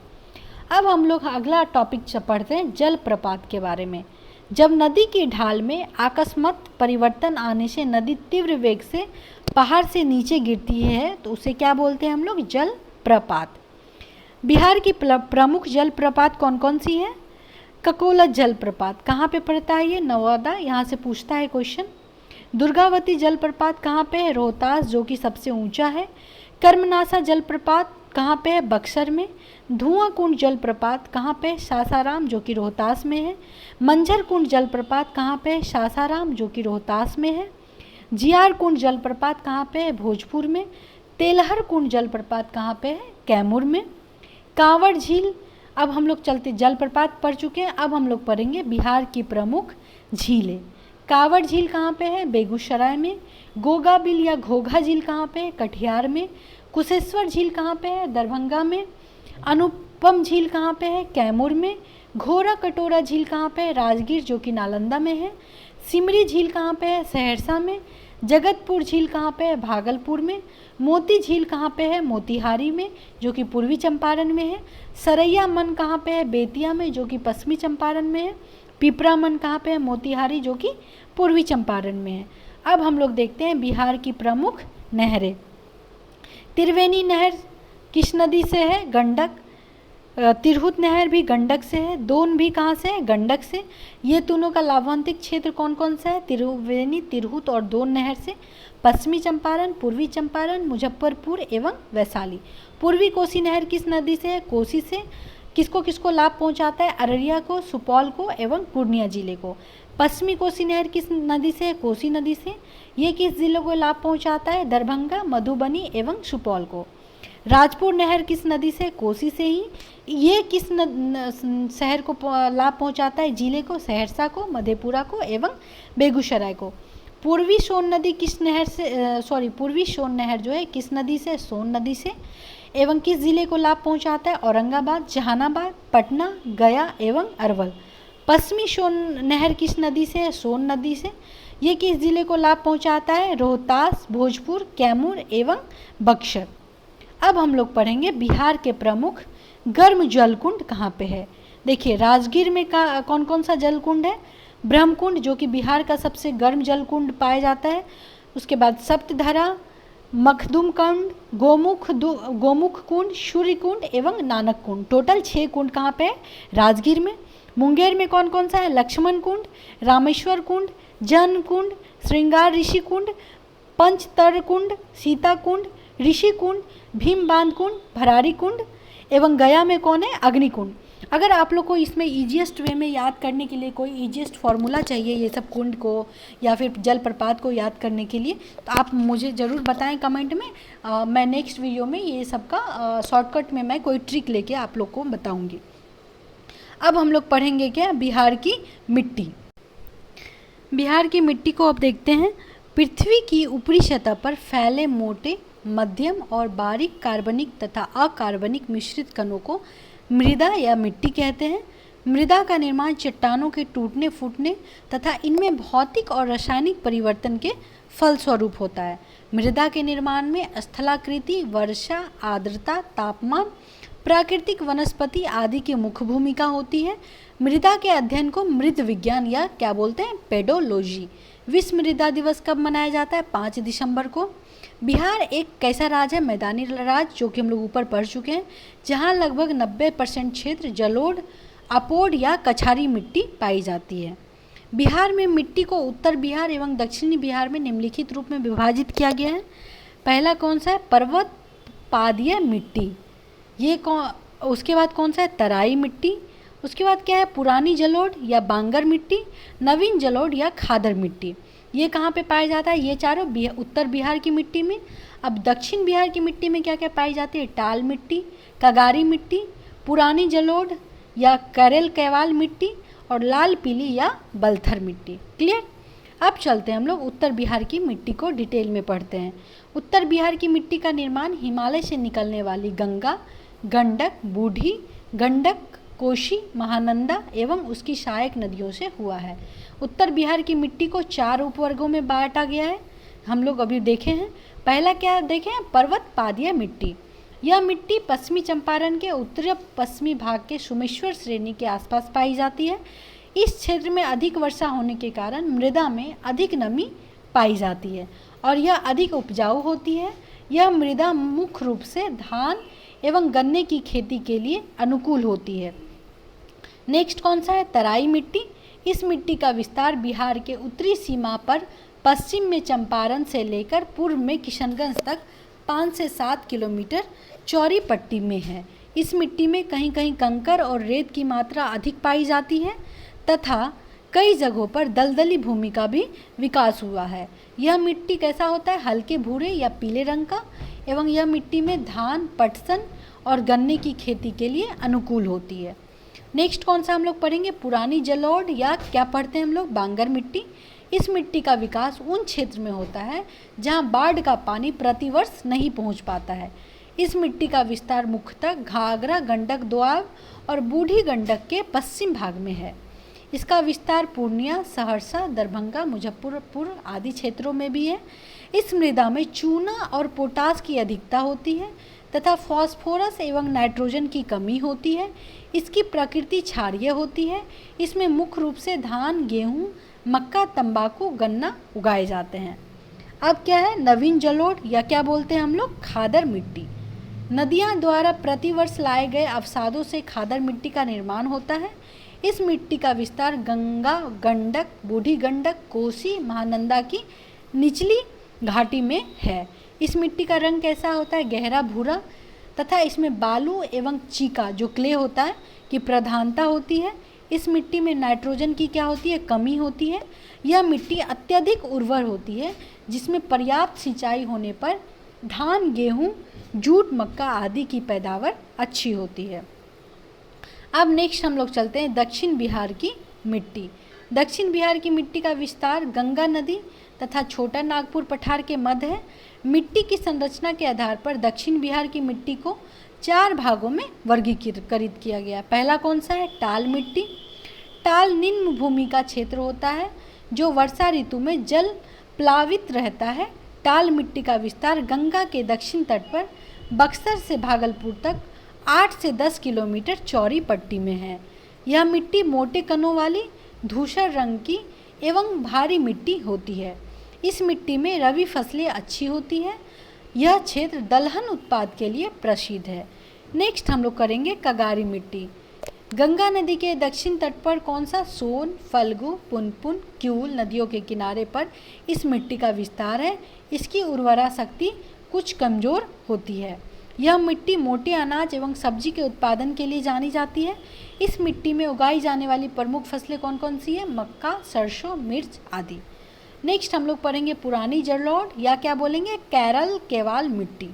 अब हम लोग अगला टॉपिक पढ़ते हैं जल प्रपात के बारे में। जब नदी की ढाल में अकस्मात परिवर्तन आने से नदी तीव्र वेग से पहाड़ से नीचे गिरती है तो उसे क्या बोलते हैं हम लोग? जल प्रपात। बिहार की प्रमुख जल प्रपात कौन कौन सी है? ककोला जलप्रपात कहाँ पे पड़ता है? ये नवादा, यहाँ से पूछता है क्वेश्चन। दुर्गावती जलप्रपात कहाँ पे है? रोहतास, जो कि सबसे ऊंचा है। कर्मनासा जलप्रपात कहाँ पे है? बक्सर में। धुआं कुंड जलप्रपात कहाँ पे? सासाराम, जो कि रोहतास में है। मंझर कुंड जलप्रपात कहाँ पे है? सासाराम, जो कि रोहतास में है। जियार कुंड जलप्रपात कहाँ पे है? भोजपुर में। तेलहर कुंड जलप्रपात कहाँ पे है? कैमूर में। कांवड़ झील, अब हम लोग चलते जलप्रपात पढ़ चुके हैं। अब हम लोग पढ़ेंगे बिहार की प्रमुख झीलें। कांवड़ झील कहाँ पे है? बेगूसराय में। गोगा बिल या घोघा झील कहाँ पे है? कटिहार में। कुशेश्वर झील कहाँ पे है? दरभंगा में। अनुपम झील कहाँ पे है? कैमूर में। घोरा कटोरा झील कहाँ पे है? राजगीर, जो कि नालंदा में है। सिमरी झील कहाँ पे है? सहरसा में। जगतपुर झील कहाँ पे है? भागलपुर में। मोती झील कहाँ पे है? मोतिहारी में, जो कि पूर्वी चंपारण में है। सरैया मन कहाँ पे है? बेतिया में, जो कि पश्चिमी चंपारण में है। पिपरा मन कहाँ पे है? मोतिहारी, जो कि पूर्वी चंपारण में है। अब हम लोग देखते हैं बिहार की प्रमुख नहरें। त्रिवेणी नहर किस नदी से है? गंडक। तिरहुत नहर भी गंडक से है। दोन भी कहाँ से है? गंडक से। ये दोनों का लाभांतिक क्षेत्र कौन कौन सा है? त्रिवेणी, तिरहुत और दोन नहर से। पश्चिमी चंपारण, पूर्वी चंपारण, मुजफ्फरपुर एवं वैशाली। पूर्वी कोसी नहर किस नदी से है? कोसी से। किसको किसको लाभ पहुंचाता है? अररिया को, सुपौल को एवं पूर्णिया जिले को। पश्चिमी कोसी नहर किस नदी से है? कोसी नदी से। ये किस जिलों को लाभ पहुंचाता है? दरभंगा, मधुबनी एवं सुपौल को। राजपुर नहर किस नदी से? कोसी से ही। ये किस शहर को लाभ पहुंचाता है? जिले को, सहरसा को, मधेपुरा को एवं बेगूसराय को। पूर्वी सोन नदी किस नहर से पूर्वी सोन नहर जो है किस नदी से? सोन नदी से। एवं किस जिले को लाभ पहुंचाता है? औरंगाबाद, जहानाबाद, पटना, गया एवं अरवल। पश्चिमी सोन नहर किस नदी से है? सोन नदी से। ये किस जिले को लाभ पहुंचाता है? रोहतास, भोजपुर, कैमूर एवं बक्सर। अब हम लोग पढ़ेंगे बिहार के प्रमुख गर्म जलकुंड कहाँ पे है। देखिए, राजगीर में कौन कौन सा जलकुंड है? ब्रह्मकुंड, जो कि बिहार का सबसे गर्म जलकुंड पाया जाता है। उसके बाद सप्तधरा, मखदुम कुंड, गोमुख कुंड, सूर्य कुंड एवं नानक कुंड। टोटल 6 कुंड कहाँ पे है? राजगीर में। मुंगेर में कौन कौन सा है? लक्ष्मण कुंड, रामेश्वर कुंड, जन कुंड, श्रृंगार ऋषि कुंड, पंचतर कुंड, सीता कुंड, ऋषि कुंड, भीम बांध कुंड, भरारी कुंड एवं गया में कौन है? अग्निकुंड। अगर आप लोग को इसमें ईजीएस्ट वे में याद करने के लिए कोई ईजीएस्ट फार्मूला चाहिए ये सब कुंड को या फिर जलप्रपात को याद करने के लिए, तो आप मुझे ज़रूर बताएं कमेंट में। मैं नेक्स्ट वीडियो में ये सब का शॉर्टकट में मैं कोई ट्रिक लेके आप लोग को बताऊंगी। अब हम लोग पढ़ेंगे क्या? बिहार की मिट्टी। बिहार की मिट्टी को अब देखते हैं। पृथ्वी की ऊपरी सतह पर फैले मोटे, मध्यम और बारीक कार्बनिक तथा अकार्बनिक मिश्रित कणों को मृदा या मिट्टी कहते हैं। मृदा का निर्माण चट्टानों के टूटने फूटने तथा इनमें भौतिक और रासायनिक परिवर्तन के फलस्वरूप होता है। मृदा के निर्माण में स्थलाकृति, वर्षा, आर्द्रता, तापमान, प्राकृतिक वनस्पति आदि की मुख्य भूमिका होती है। मृदा के अध्ययन को मृद विज्ञान या क्या बोलते हैं? पेडोलॉजी। विश्व मृदा दिवस कब मनाया जाता है? 5 दिसंबर को। बिहार एक कैसा राज्य है? मैदानी राज्य, जो कि हम लोग ऊपर पढ़ चुके हैं, जहाँ लगभग 90% क्षेत्र जलोढ़, अपोढ़ या कछारी मिट्टी पाई जाती है। बिहार में मिट्टी को उत्तर बिहार एवं दक्षिणी बिहार में निम्नलिखित रूप में विभाजित किया गया है। पहला कौन सा है? पर्वत पादीय मिट्टी। ये उसके बाद कौन सा है? तराई मिट्टी। उसके बाद क्या है? पुरानी जलोढ़ या बांगर मिट्टी, नवीन जलोढ़ या खादर मिट्टी। ये कहाँ पे पाया जाता है? ये चारों उत्तर बिहार की मिट्टी में। अब दक्षिण बिहार की मिट्टी में क्या क्या पाई जाती है? टाल मिट्टी, कगारी मिट्टी, पुरानी जलोढ़ या करेल कैवाल मिट्टी और लाल पीली या बलथर मिट्टी। क्लियर? अब चलते हैं हम लोग उत्तर बिहार की मिट्टी को डिटेल में पढ़ते हैं। उत्तर बिहार की मिट्टी का निर्माण हिमालय से निकलने वाली गंगा, गंडक, बूढ़ी गंडक, कोशी, महानंदा एवं उसकी सहायक नदियों से हुआ है। उत्तर बिहार की मिट्टी को 4 उपवर्गों में बांटा गया है। हम लोग अभी देखे हैं। पहला क्या देखे हैं? पर्वत पादीय मिट्टी। यह मिट्टी पश्चिमी चंपारण के उत्तर पश्चिमी भाग के सोमेश्वर श्रेणी के आसपास पाई जाती है। इस क्षेत्र में अधिक वर्षा होने के कारण मृदा में अधिक नमी पाई जाती है और यह अधिक उपजाऊ होती है। यह मृदा मुख्य रूप से धान एवं गन्ने की खेती के लिए अनुकूल होती है। नेक्स्ट कौन सा है? तराई मिट्टी। इस मिट्टी का विस्तार बिहार के उत्तरी सीमा पर पश्चिम में चंपारण से लेकर पूर्व में किशनगंज तक 5 से 7 किलोमीटर चौड़ी पट्टी में है। इस मिट्टी में कहीं कहीं कंकर और रेत की मात्रा अधिक पाई जाती है तथा कई जगहों पर दलदली भूमि का भी विकास हुआ है। यह मिट्टी कैसा होता है? हल्के भूरे या पीले रंग का एवं यह मिट्टी में धान, पटसन और गन्ने की खेती के लिए अनुकूल होती है। नेक्स्ट कौन सा हम लोग पढ़ेंगे? पुरानी जलोढ़ या क्या पढ़ते हैं हम लोग? बांगर मिट्टी। इस मिट्टी का विकास उन क्षेत्र में होता है जहां बाढ़ का पानी प्रतिवर्ष नहीं पहुंच पाता है। इस मिट्टी का विस्तार मुख्यतः घाघरा गंडक दोआब और बूढ़ी गंडक के पश्चिम भाग में है। इसका विस्तार पूर्णिया, सहरसा, दरभंगा, मुजफ्फरपुर आदि क्षेत्रों में भी है। इस मृदा में चूना और पोटास की अधिकता होती है तथा फास्फोरस एवं नाइट्रोजन की कमी होती है। इसकी प्रकृति क्षारीय होती है। इसमें मुख्य रूप से धान, गेहूँ, मक्का, तंबाकू, गन्ना उगाए जाते हैं। अब क्या है, नवीन जलोढ़ या क्या बोलते हैं हम लोग, खादर मिट्टी। नदियाँ द्वारा प्रतिवर्ष लाए गए अवसादों से खादर मिट्टी का निर्माण होता है। इस मिट्टी का विस्तार गंगा, गंडक, बूढ़ी गंडक, कोसी, महानंदा की निचली घाटी में है। इस मिट्टी का रंग कैसा होता है, गहरा भूरा, तथा इसमें बालू एवं चीका जो क्ले होता है की प्रधानता होती है। इस मिट्टी में नाइट्रोजन की क्या होती है, कमी होती है। यह मिट्टी अत्यधिक उर्वर होती है जिसमें पर्याप्त सिंचाई होने पर धान, गेहूँ, जूट, मक्का आदि की पैदावार अच्छी होती है। अब नेक्स्ट हम लोग चलते हैं दक्षिण बिहार की मिट्टी। दक्षिण बिहार की मिट्टी का विस्तार गंगा नदी तथा छोटा नागपुर पठार के मध्य है। मिट्टी की संरचना के आधार पर दक्षिण बिहार की मिट्टी को 4 भागों में वर्गीकृत किया गया। पहला कौन सा है, टाल मिट्टी। टाल निम्न भूमि का क्षेत्र होता है जो वर्षा ऋतु में जल प्लावित रहता है। टाल मिट्टी का विस्तार गंगा के दक्षिण तट पर बक्सर से भागलपुर तक 8 से 10 किलोमीटर चौड़ी पट्टी में है। यह मिट्टी मोटे कणों वाली धूसर रंग की एवं भारी मिट्टी होती है। इस मिट्टी में रबी फसलें अच्छी होती है। यह क्षेत्र दलहन उत्पाद के लिए प्रसिद्ध है। नेक्स्ट हम लोग करेंगे कगारी मिट्टी। गंगा नदी के दक्षिण तट पर कौन सा, सोन, फल्गु, पुनपुन, क्यूल नदियों के किनारे पर इस मिट्टी का विस्तार है। इसकी उर्वरा शक्ति कुछ कमज़ोर होती है। यह मिट्टी मोटे अनाज एवं सब्जी के उत्पादन के लिए जानी जाती है। इस मिट्टी में उगाई जाने वाली प्रमुख फसलें कौन कौन सी है, मक्का, सरसों, मिर्च आदि। नेक्स्ट हम लोग पढ़ेंगे पुरानी जलोढ़ या क्या बोलेंगे, केरल केवाल मिट्टी।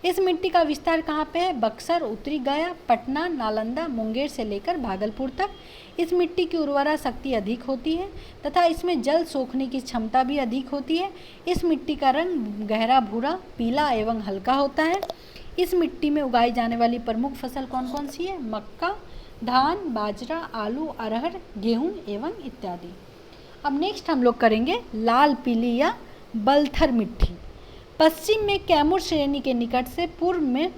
इस मिट्टी का विस्तार कहाँ पे है, बक्सर, उत्तरी गया, पटना, नालंदा, मुंगेर से लेकर भागलपुर तक। इस मिट्टी की उर्वरा शक्ति अधिक होती है तथा इसमें जल सोखने की क्षमता भी अधिक होती है। इस मिट्टी का रंग गहरा भूरा, पीला एवं हल्का होता है। इस मिट्टी में उगाई जाने वाली प्रमुख फसल कौन कौन सी है, मक्का, धान, बाजरा, आलू, अरहर, गेहूँ एवं इत्यादि। अब नेक्स्ट हम लोग करेंगे लाल पीली या बलथर मिट्टी। पश्चिम में कैमूर श्रेणी के निकट से पूर्व में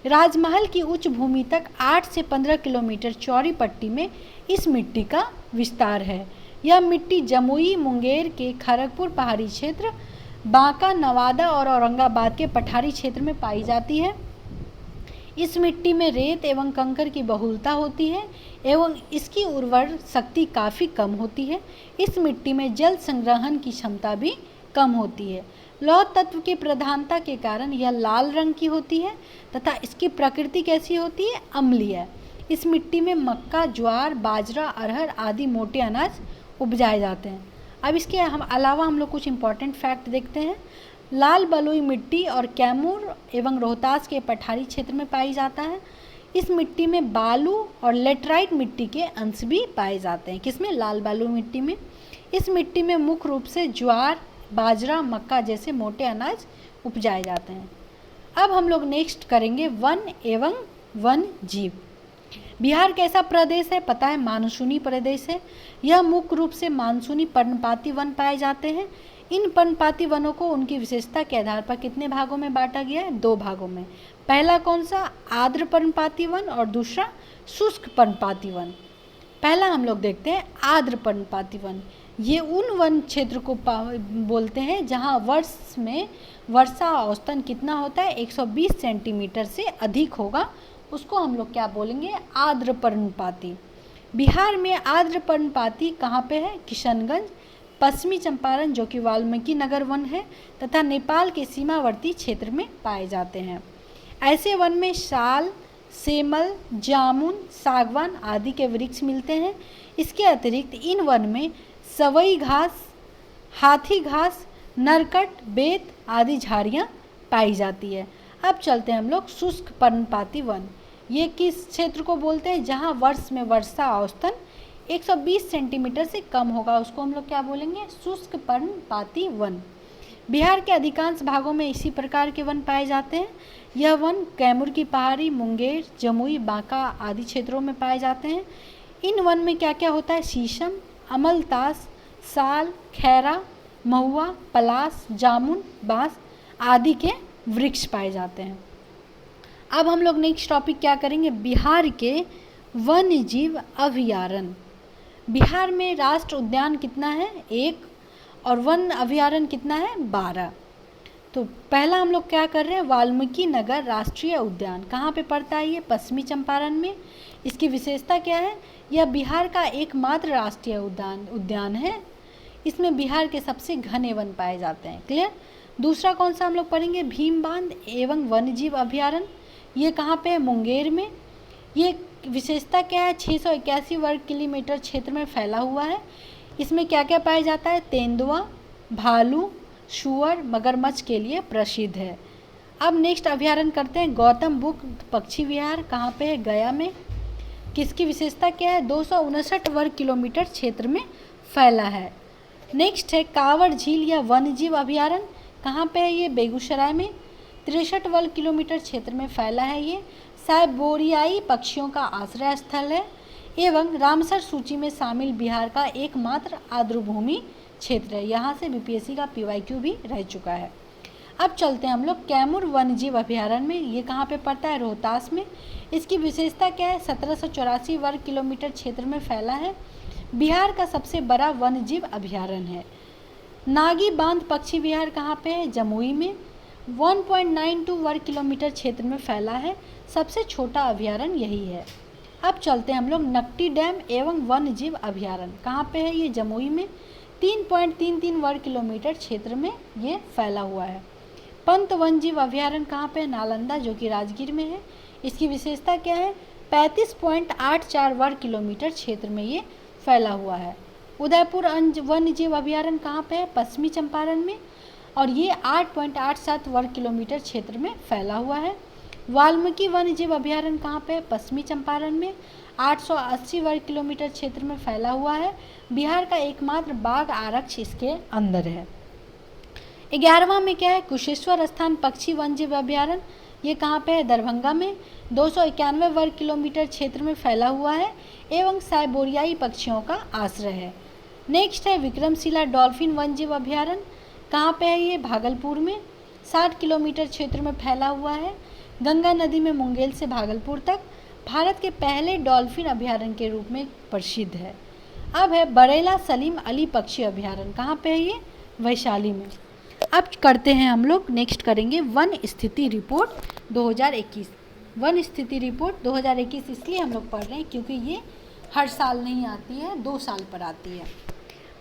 राजमहल की उच्च भूमि तक 8 से 15 किलोमीटर चौड़ी पट्टी में इस मिट्टी का विस्तार है। यह मिट्टी जमुई, मुंगेर के खड़गपुर पहाड़ी क्षेत्र, बांका, नवादा और औरंगाबाद के पठारी क्षेत्र में पाई जाती है। इस मिट्टी में रेत एवं कंकर की बहुलता होती है एवं इसकी उर्वर शक्ति काफ़ी कम होती है। इस मिट्टी में जल संग्रहण की क्षमता भी कम होती है। लौह तत्व की प्रधानता के कारण यह लाल रंग की होती है तथा इसकी प्रकृति कैसी होती है, अम्लीय। इस मिट्टी में मक्का, ज्वार, बाजरा, अरहर आदि मोटे अनाज उपजाए जाते हैं। अब इसके अलावा हम लोग कुछ इम्पॉर्टेंट फैक्ट देखते हैं। लाल बलुई मिट्टी और कैमूर एवं रोहतास के पठारी क्षेत्र में पाई जाता है। इस मिट्टी में बालू और लेटराइट मिट्टी के अंश भी पाए जाते हैं। किसमें, लाल बलुई मिट्टी में। इस मिट्टी में मुख्य रूप से ज्वार, बाजरा, मक्का जैसे मोटे अनाज उपजाए जाते हैं। अब हम लोग नेक्स्ट करेंगे वन एवं वन जीव। बिहार कैसा प्रदेश है, पता है, मानसूनी प्रदेश है। यह मुख्य रूप से मानसूनी पर्णपाती वन पाए जाते हैं। इन पर्णपाती वनों को उनकी विशेषता के आधार पर कितने भागों में बांटा गया है, 2 भागों में। पहला कौन सा, आर्द्र पर्णपाती वन और दूसरा शुष्क पर्णपाती वन। पहला हम लोग देखते हैं आर्द्र पर्णपाती वन। ये उन वन क्षेत्र को बोलते हैं जहाँ वर्ष में वर्षा औसतन कितना होता है, 120 सेंटीमीटर से अधिक होगा, उसको हम लोग क्या बोलेंगे, आर्द्र पर्णपाती। बिहार में आर्द्र पर्णपाती कहाँ पे है, किशनगंज, पश्चिमी चंपारण जो कि वाल्मीकि नगर वन है तथा नेपाल के सीमावर्ती क्षेत्र में पाए जाते हैं। ऐसे वन में साल, सेमल, जामुन, सागवान आदि के वृक्ष मिलते हैं। इसके अतिरिक्त इन वन में सवई घास, हाथी घास, नरकट, बेत आदि झाड़ियाँ पाई जाती है। अब चलते हैं हम लोग शुष्क पर्णपाती वन। ये किस क्षेत्र को बोलते हैं, जहाँ वर्ष में वर्षा औसतन 120 सेंटीमीटर से कम होगा, उसको हम लोग क्या बोलेंगे, शुष्क पर्णपाती वन। बिहार के अधिकांश भागों में इसी प्रकार के वन पाए जाते हैं। यह वन कैमूर की पहाड़ी, मुंगेर, जमुई, बांका आदि क्षेत्रों में पाए जाते हैं। इन वन में क्या क्या होता है? शीशम, अमलतास, साल, खैरा, महुआ, पलास, जामुन, बांस आदि के वृक्ष पाए जाते हैं। अब हम लोग नेक्स्ट टॉपिक क्या करेंगे? बिहार के वन्य जीव अभयारण्य। बिहार में राष्ट्र उद्यान कितना है? 1, और वन अभयारण्य कितना है? 12। तो पहला हम लोग क्या कर रहे हैं? वाल्मीकि नगर राष्ट्रीय उद्यान कहाँ पे पड़ता है? ये पश्चिमी चंपारण में। इसकी विशेषता क्या है? यह बिहार का एकमात्र राष्ट्रीय उद्यान है। इसमें बिहार के सबसे घने वन पाए जाते हैं। क्लियर? दूसरा कौन सा हम लोग पढ़ेंगे? भीम बांध एवं वन्यजीव अभयारण्य। ये कहाँ पे है? मुंगेर में। ये विशेषता क्या है? 681 वर्ग किलोमीटर क्षेत्र में फैला हुआ है। इसमें क्या क्या पाया जाता है? तेंदुआ, भालू, शुअर, मगरमच्छ के लिए प्रसिद्ध है। अब नेक्स्ट अभयारण्य करते हैं गौतम बुद्ध पक्षी विहार। कहाँ पे है? गया में। किसकी विशेषता क्या है? 259 वर्ग किलोमीटर क्षेत्र में फैला है। नेक्स्ट है कांवड़ झील या वन्यजीव अभयारण्य। कहाँ पे है? ये बेगूसराय में। 63 वर्ग किलोमीटर क्षेत्र में फैला है। ये साइबेरियाई पक्षियों का आश्रय स्थल है एवं रामसर सूची में शामिल बिहार का एकमात्र आर्द्रभूमि क्षेत्र है। यहाँ से बीपीएससी का PYQ भी रह चुका है। अब चलते हैं हम लोग कैमूर वन्यजीव अभयारण्य में। ये कहाँ पे पड़ता है? रोहतास में। इसकी विशेषता क्या है? 1784 वर्ग किलोमीटर क्षेत्र में फैला है। बिहार का सबसे बड़ा वन्यजीव अभयारण्य है। नागी बांध पक्षी विहार कहाँ पे है? जमुई में। 1.92 वर्ग किलोमीटर क्षेत्र में फैला है। सबसे छोटा अभयारण्य यही है। अब चलते हैं हम लोग नकटी डैम एवं वन्यजीव अभयारण्य। कहाँ पे है? ये जमुई में। 3.33 वर्ग किलोमीटर क्षेत्र में ये फैला हुआ है। पंत वन्यजीव अभयारण्य कहाँ पे है? नालंदा, जो कि राजगीर में है। इसकी विशेषता क्या है? 35.84 वर्ग किलोमीटर क्षेत्र में ये फैला हुआ है। उदयपुर वन्यजीव अभयारण्य कहाँ पे है? पश्चिमी चंपारण में, और ये 8.87 वर्ग किलोमीटर क्षेत्र में फैला हुआ है। वाल्मीकि वन्यजीव अभयारण्य कहाँ पे है? पश्चिमी चंपारण में। 880 वर्ग किलोमीटर क्षेत्र में फैला हुआ है। बिहार का एकमात्र बाघ आरक्ष इसके अंदर है। 11वां में क्या है? कुशेश्वर स्थान पक्षी वन्यजीव अभयारण्य। ये कहाँ पे है? दरभंगा में। 291 वर्ग किलोमीटर क्षेत्र में फैला हुआ है एवं साइबेरियाई पक्षियों का आश्रय है। नेक्स्ट है विक्रमशिला डॉल्फिन वन्यजीव अभयारण्य। कहाँ पे है? ये भागलपुर में। 60 किलोमीटर क्षेत्र में फैला हुआ है। गंगा नदी में मुंगेर से भागलपुर तक भारत के पहले डॉल्फिन अभयारण्य के रूप में प्रसिद्ध है। अब है बरेला सलीम अली पक्षी अभयारण्य। कहाँ पे है? ये वैशाली में। अब करते हैं हम लोग नेक्स्ट करेंगे वन स्थिति रिपोर्ट 2021। वन स्थिति रिपोर्ट 2021 इसलिए हम लोग पढ़ रहे हैं क्योंकि ये हर साल नहीं आती है, 2 साल पर आती है।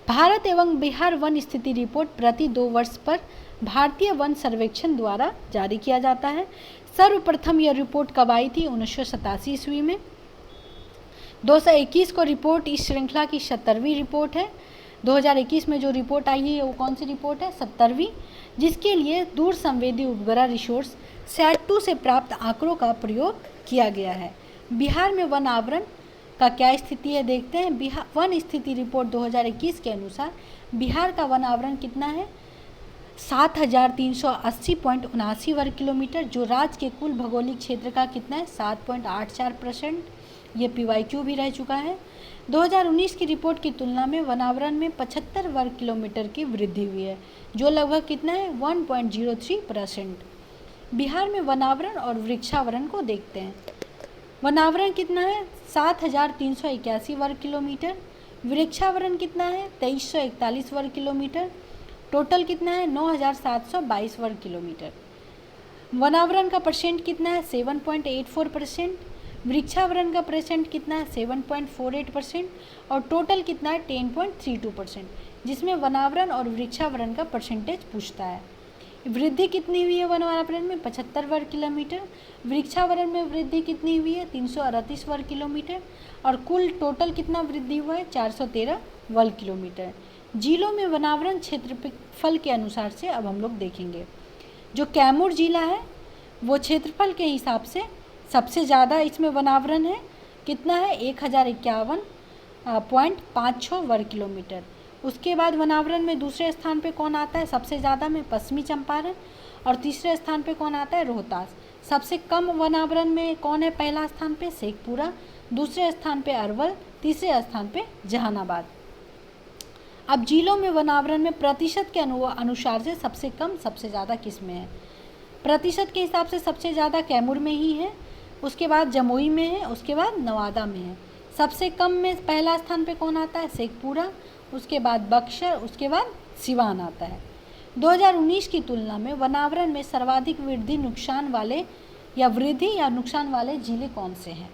भारत एवं बिहार वन स्थिति रिपोर्ट प्रति 2 वर्ष पर भारतीय वन सर्वेक्षण द्वारा जारी किया जाता है। सर्वप्रथम यह रिपोर्ट कब आई थी? 1987 ईस्वी में। 2021 को रिपोर्ट इस श्रृंखला की 70वीं रिपोर्ट है। 2021 में जो रिपोर्ट आई है वो कौन सी रिपोर्ट है? 70वीं, जिसके लिए दूर संवेदी उपग्रह रिसोर्स SAT-2 से प्राप्त आंकड़ों का प्रयोग किया गया है। बिहार में वन आवरण का क्या स्थिति है देखते हैं। बिहार वन स्थिति रिपोर्ट 2021 के अनुसार बिहार का वन आवरण कितना है? 7380.79 वर्ग किलोमीटर, जो राज्य के कुल भौगोलिक क्षेत्र का कितना है? 7.84%। ये PYQ भी रह चुका है। 2019 की रिपोर्ट की तुलना में वनावरण में 75 वर्ग किलोमीटर की वृद्धि हुई है, जो लगभग कितना है? 1.03%। बिहार में वनावरण और वृक्षावरण को देखते हैं। वनावरण कितना है? 7381 वर्ग किलोमीटर। वृक्षावरण कितना है? 2341 वर्ग किलोमीटर। टोटल कितना है? 9722 वर्ग किलोमीटर। वनावरण का परसेंट कितना है? 7.84%। वृक्षावरण का परसेंट कितना है? 7.48%। और टोटल कितना है? 10.32%, जिसमें वनावरण और वृक्षावरण का परसेंटेज पूछता है। वृद्धि कितनी हुई है वनावरण में? 75 वर्ग किलोमीटर। वृक्षावरण में वृद्धि कितनी हुई है? 338 वर्ग किलोमीटर। और कुल टोटल कितना वृद्धि हुआ है? 413 वर्ग किलोमीटर। जिलों में वनावरण क्षेत्रफल के अनुसार से अब हम लोग देखेंगे। जो कैमूर जिला है वो क्षेत्रफल के हिसाब से सबसे ज़्यादा इसमें वनावरण है। कितना है? 1051.56 वर्ग किलोमीटर। उसके बाद वनावरण में दूसरे स्थान पे कौन आता है सबसे ज़्यादा में? पश्चिमी चंपारण। और तीसरे स्थान पे कौन आता है? रोहतास। सबसे कम वनावरण में कौन है पहला स्थान पे? शेखपुरा। दूसरे स्थान पे अरवल, तीसरे स्थान पे जहानाबाद। अब जिलों में वनावरण में प्रतिशत के अनुसार से सबसे कम सबसे ज़्यादा किस में है? प्रतिशत के हिसाब से सबसे ज़्यादा कैमूर में ही है, उसके बाद जमुई में है, उसके बाद नवादा में है। सबसे कम में पहला स्थान पे कौन आता है? शेखपुरा, उसके बाद बक्सर, उसके बाद सिवान आता है। 2019 की तुलना में वनावरण में सर्वाधिक वृद्धि या नुकसान वाले जिले कौन से हैं?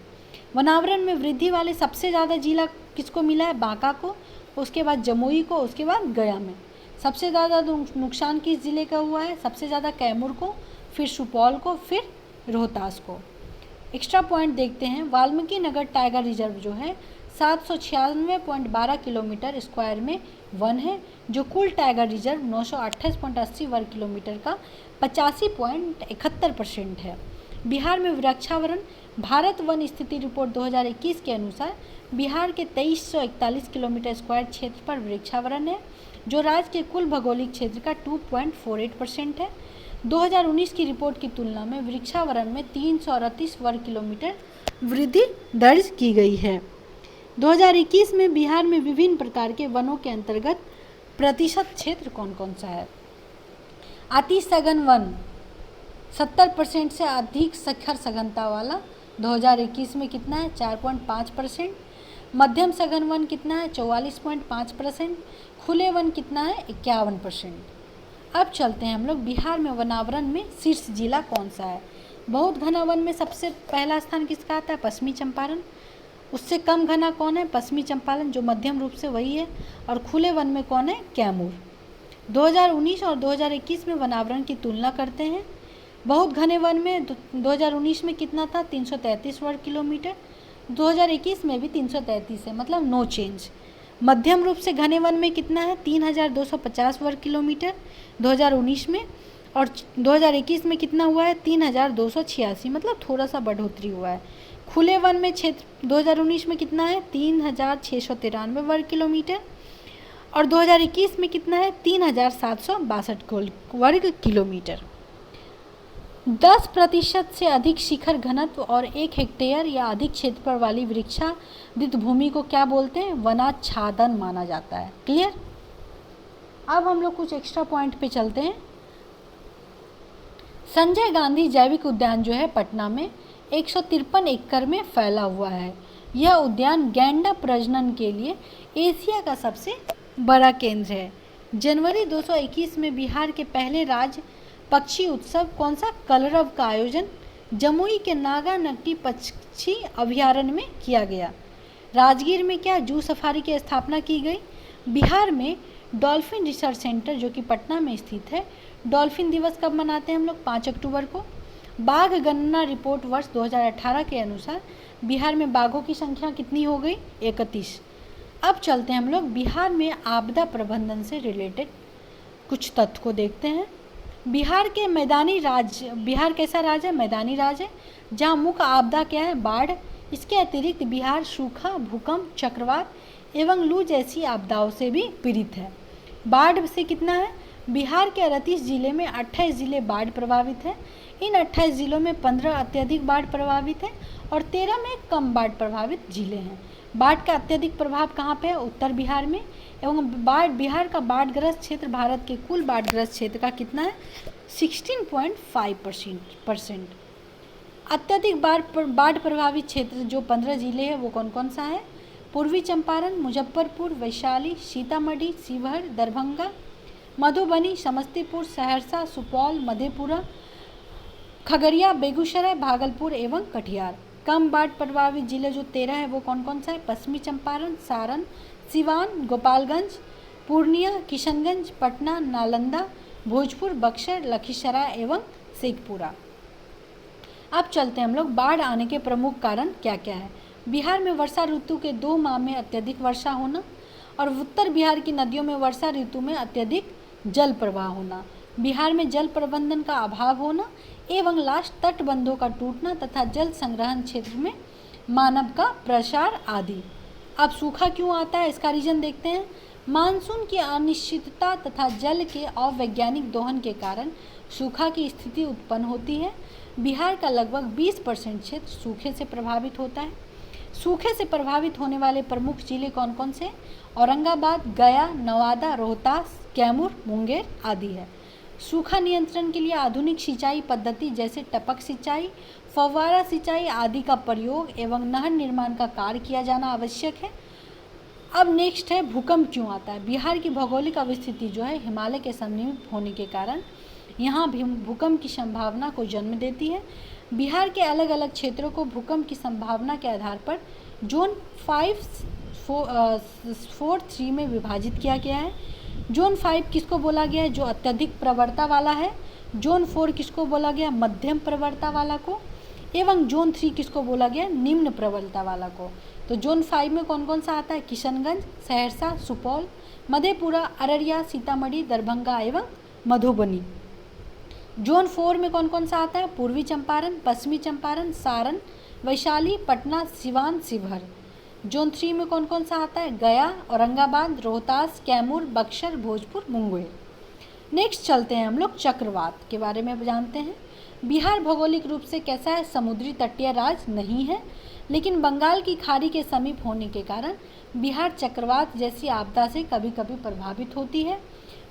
वनावरण में वृद्धि वाले सबसे ज़्यादा जिला किसको मिला है? बांका को, उसके बाद जमुई को, उसके बाद गया में। सबसे ज़्यादा नुकसान किस ज़िले का हुआ है? सबसे ज़्यादा कैमूर को, फिर सुपौल को, फिर रोहतास को। एक्स्ट्रा पॉइंट देखते हैं। वाल्मीकि नगर टाइगर रिजर्व जो है 796.12 किलोमीटर स्क्वायर में वन है, जो कुल टाइगर रिजर्व 928.80 वर्ग किलोमीटर का 85.71% है। बिहार में वृक्षावरण भारत वन स्थिति रिपोर्ट 2021 के अनुसार बिहार के 2341 किलोमीटर स्क्वायर क्षेत्र पर वृक्षावरण है, जो राज्य के कुल भौगोलिक क्षेत्र का 2.48% है। 2019 की रिपोर्ट की तुलना में वृक्षावरण में 338 वर्ग किलोमीटर वृद्धि दर्ज की गई है। 2021 में बिहार में विभिन्न प्रकार के वनों के अंतर्गत प्रतिशत क्षेत्र कौन कौन सा है? अति सघन वन 70% से अधिक शिखर सघनता वाला 2021 में कितना है? 4.5%। मध्यम सघन वन कितना है? 44.5%। खुले वन कितना है? 51%। अब चलते हैं हम लोग बिहार में वनावरण में शीर्ष जिला कौन सा है? बहुत घना वन में सबसे पहला स्थान किसका आता है? पश्चिमी चंपारण। उससे कम घना कौन है? पश्चिमी चंपारण, जो मध्यम रूप से वही है। और खुले वन में कौन है? कैमूर। 2019 और 2021 में वनावरण की तुलना करते हैं। बहुत घने वन में 2019 में कितना था? 333 वर्ग किलोमीटर। 2021 में भी 333 है, मतलब नो चेंज। मध्यम रूप से घने वन में कितना है? 3250 वर्ग किलोमीटर 2019 में। और 2021 में कितना हुआ है? 3286, मतलब थोड़ा सा बढ़ोतरी हुआ है। खुले वन में क्षेत्र 2019 में कितना है? 3693 वर्ग किलोमीटर। और 2021 में कितना है? 3762 वर्ग किलोमीटर। 10% से अधिक शिखर घनत्व और 1 हेक्टेयर या अधिक क्षेत्रफल वाली वृक्षावृत भूमि को क्या बोलते हैं? वनाच्छादन माना जाता है। क्लियर? अब हम लोग कुछ एक्स्ट्रा पॉइंट पे चलते हैं। संजय गांधी जैविक उद्यान जो है पटना में 153 एकड़ में फैला हुआ है। यह उद्यान गैंडा प्रजनन के लिए एशिया का सबसे बड़ा केंद्र है। जनवरी 2021 में बिहार के पहले राज्य पक्षी उत्सव कौन सा? कलरव का आयोजन जमुई के नागा नकटी पक्षी अभयारण्य में किया गया। राजगीर में क्या? जू सफारी की स्थापना की गई। बिहार में डॉल्फिन रिसर्च सेंटर जो कि पटना में स्थित है। डॉल्फिन दिवस कब मनाते हैं हम लोग? 5 अक्टूबर को। बाघ गणना रिपोर्ट वर्ष 2018 के अनुसार बिहार में बाघों की संख्या कितनी हो गई? 31। अब चलते हैं हम लोग बिहार में आपदा प्रबंधन से रिलेटेड कुछ तथ्य को देखते हैं। बिहार कैसा राज्य है? मैदानी राज्य है, जहाँ मुख्य आपदा क्या है? बाढ़। इसके अतिरिक्त बिहार सूखा, भूकंप, चक्रवात एवं लू जैसी आपदाओं से भी पीड़ित है। बाढ़ से कितना है? बिहार के 38 जिले में 28 जिले बाढ़ प्रभावित हैं। इन 28 जिलों में 15 अत्यधिक बाढ़ प्रभावित हैं और 13 में कम बाढ़ प्रभावित जिले हैं। बाढ़ का अत्यधिक प्रभाव कहाँ पे है? उत्तर बिहार में। एवं बिहार का बाढ़ग्रस्त क्षेत्र भारत के कुल बाढ़ग्रस्त क्षेत्र का कितना है? 16.5%। अत्यधिक बाढ़ प्रभावित क्षेत्र जो 15 जिले हैं वो कौन कौन सा है? पूर्वी चंपारण, मुजफ्फरपुर, वैशाली, सीतामढ़ी, शिवहर, दरभंगा, मधुबनी, समस्तीपुर, सहरसा, सुपौल, मधेपुरा, खगड़िया, बेगूसराय, भागलपुर एवं कटिहार। कम बाढ़ प्रभावित जिले जो 13 है वो कौन कौन सा है? पश्चिमी चंपारण, सारण, सिवान, गोपालगंज, पूर्णिया, किशनगंज, पटना, नालंदा, भोजपुर, बक्सर, लखीसराय एवं शेखपुरा। अब चलते हैं हम लोग बाढ़ आने के प्रमुख कारण क्या क्या है। बिहार में वर्षा ऋतु के 2 माह में अत्यधिक वर्षा होना और उत्तर बिहार की नदियों में वर्षा ऋतु में अत्यधिक जल प्रवाह होना, बिहार में जल प्रबंधन का अभाव होना एवं लास्ट तटबंधों का टूटना तथा जल संग्रहण क्षेत्र में मानव का प्रसार आदि। अब सूखा क्यों आता है इसका रीजन देखते हैं। मानसून की अनिश्चितता तथा जल के अवैज्ञानिक दोहन के कारण सूखा की स्थिति उत्पन्न होती है। बिहार का लगभग 20% क्षेत्र सूखे से प्रभावित होता है। सूखे से प्रभावित होने वाले प्रमुख जिले कौन कौन से? औरंगाबाद, गया, नवादा, रोहतास, कैमूर, मुंगेर आदि है। सूखा नियंत्रण के लिए आधुनिक सिंचाई पद्धति जैसे टपक सिंचाई, फव्वारा सिंचाई आदि का प्रयोग एवं नहर निर्माण का कार्य किया जाना आवश्यक है। अब नेक्स्ट है भूकंप क्यों आता है। बिहार की भौगोलिक अवस्थिति जो है हिमालय के समीप होने के कारण यहाँ भी भूकंप की संभावना को जन्म देती है। बिहार के अलग अलग क्षेत्रों को भूकंप की संभावना के आधार पर जोन 5-4-3 में विभाजित किया गया है। जोन 5 किसको बोला गया है? जो अत्यधिक प्रवणता वाला है। जोन 4 किसको बोला गया? मध्यम प्रवणता वाला को। एवं जोन 3 किसको बोला गया? निम्न प्रबलता वाला को। तो जोन 5 में कौन कौन सा आता है? किशनगंज, सहरसा, सुपौल, मधेपुरा, अररिया, सीतामढ़ी, दरभंगा एवं मधुबनी। जोन 4 में कौन कौन सा आता है? पूर्वी चंपारण, पश्चिमी चंपारण, सारण, वैशाली, पटना, सिवान, शिवहर। जोन 3 में कौन कौन सा आता है? गया, औरंगाबाद, रोहतास, कैमूर, बक्सर, भोजपुर, मुंगेर। नेक्स्ट चलते हैं हम लोग चक्रवात के बारे में जानते हैं। बिहार भौगोलिक रूप से कैसा है? समुद्री तटीय राज्य नहीं है, लेकिन बंगाल की खाड़ी के समीप होने के कारण बिहार चक्रवात जैसी आपदा से कभी कभी प्रभावित होती है।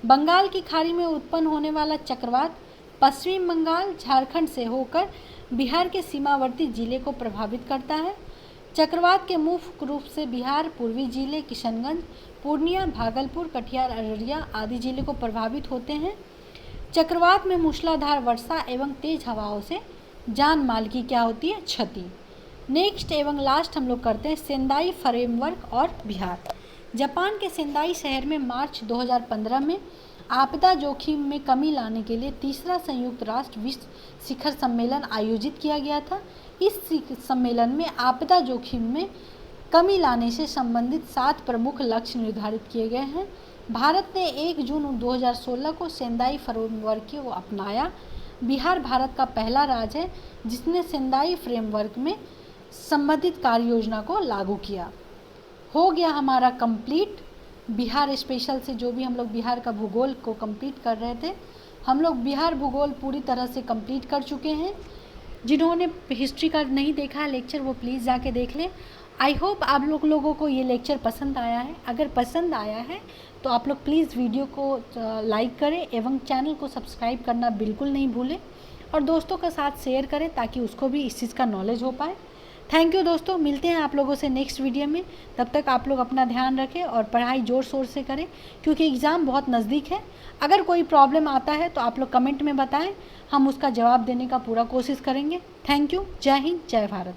बंगाल की खाड़ी में उत्पन्न होने वाला चक्रवात पश्चिमी बंगाल, झारखंड से होकर बिहार के सीमावर्ती जिले को प्रभावित करता है। चक्रवात के मुख्य रूप से बिहार पूर्वी जिले किशनगंज, पूर्णिया, भागलपुर, कटिहार, अररिया आदि जिले को प्रभावित होते हैं। चक्रवात में मूसलाधार वर्षा एवं तेज हवाओं से जान माल की क्या होती है? क्षति। नेक्स्ट एवं लास्ट हम लोग करते हैं सेंदाई फ्रेमवर्क और बिहार। जापान के सेंदाई शहर में मार्च 2015 में आपदा जोखिम में कमी लाने के लिए तीसरा संयुक्त राष्ट्र विश्व शिखर सम्मेलन आयोजित किया गया था। इस सम्मेलन में आपदा जोखिम में कमी लाने से संबंधित 7 प्रमुख लक्ष्य निर्धारित किए गए हैं। भारत ने 1 जून 2016 को सेंदाई फ्रेमवर्क को अपनाया। बिहार भारत का पहला राज्य है जिसने सेंदाई फ्रेमवर्क में संबंधित कार्य योजना को लागू किया। हो गया हमारा कंप्लीट बिहार स्पेशल से, जो भी हम लोग बिहार का भूगोल को कंप्लीट कर रहे थे, हम लोग बिहार भूगोल पूरी तरह से कंप्लीट कर चुके हैं। जिन्होंने हिस्ट्री का नहीं देखा है लेक्चर वो प्लीज़ जाके देख लें। आई होप आप लोगों को ये लेक्चर पसंद आया है। अगर पसंद आया है तो आप लोग प्लीज़ वीडियो को लाइक करें एवं चैनल को सब्सक्राइब करना बिल्कुल नहीं भूलें और दोस्तों के साथ शेयर करें ताकि उसको भी इस चीज़ का नॉलेज हो पाए। थैंक यू दोस्तों, मिलते हैं आप लोगों से नेक्स्ट वीडियो में। तब तक आप लोग अपना ध्यान रखें और पढ़ाई ज़ोर शोर से करें क्योंकि एग्ज़ाम बहुत नज़दीक है। अगर कोई प्रॉब्लम आता है तो आप लोग कमेंट में बताएं, हम उसका जवाब देने का पूरा कोशिश करेंगे। Thank you. जय हिंद, जय भारत।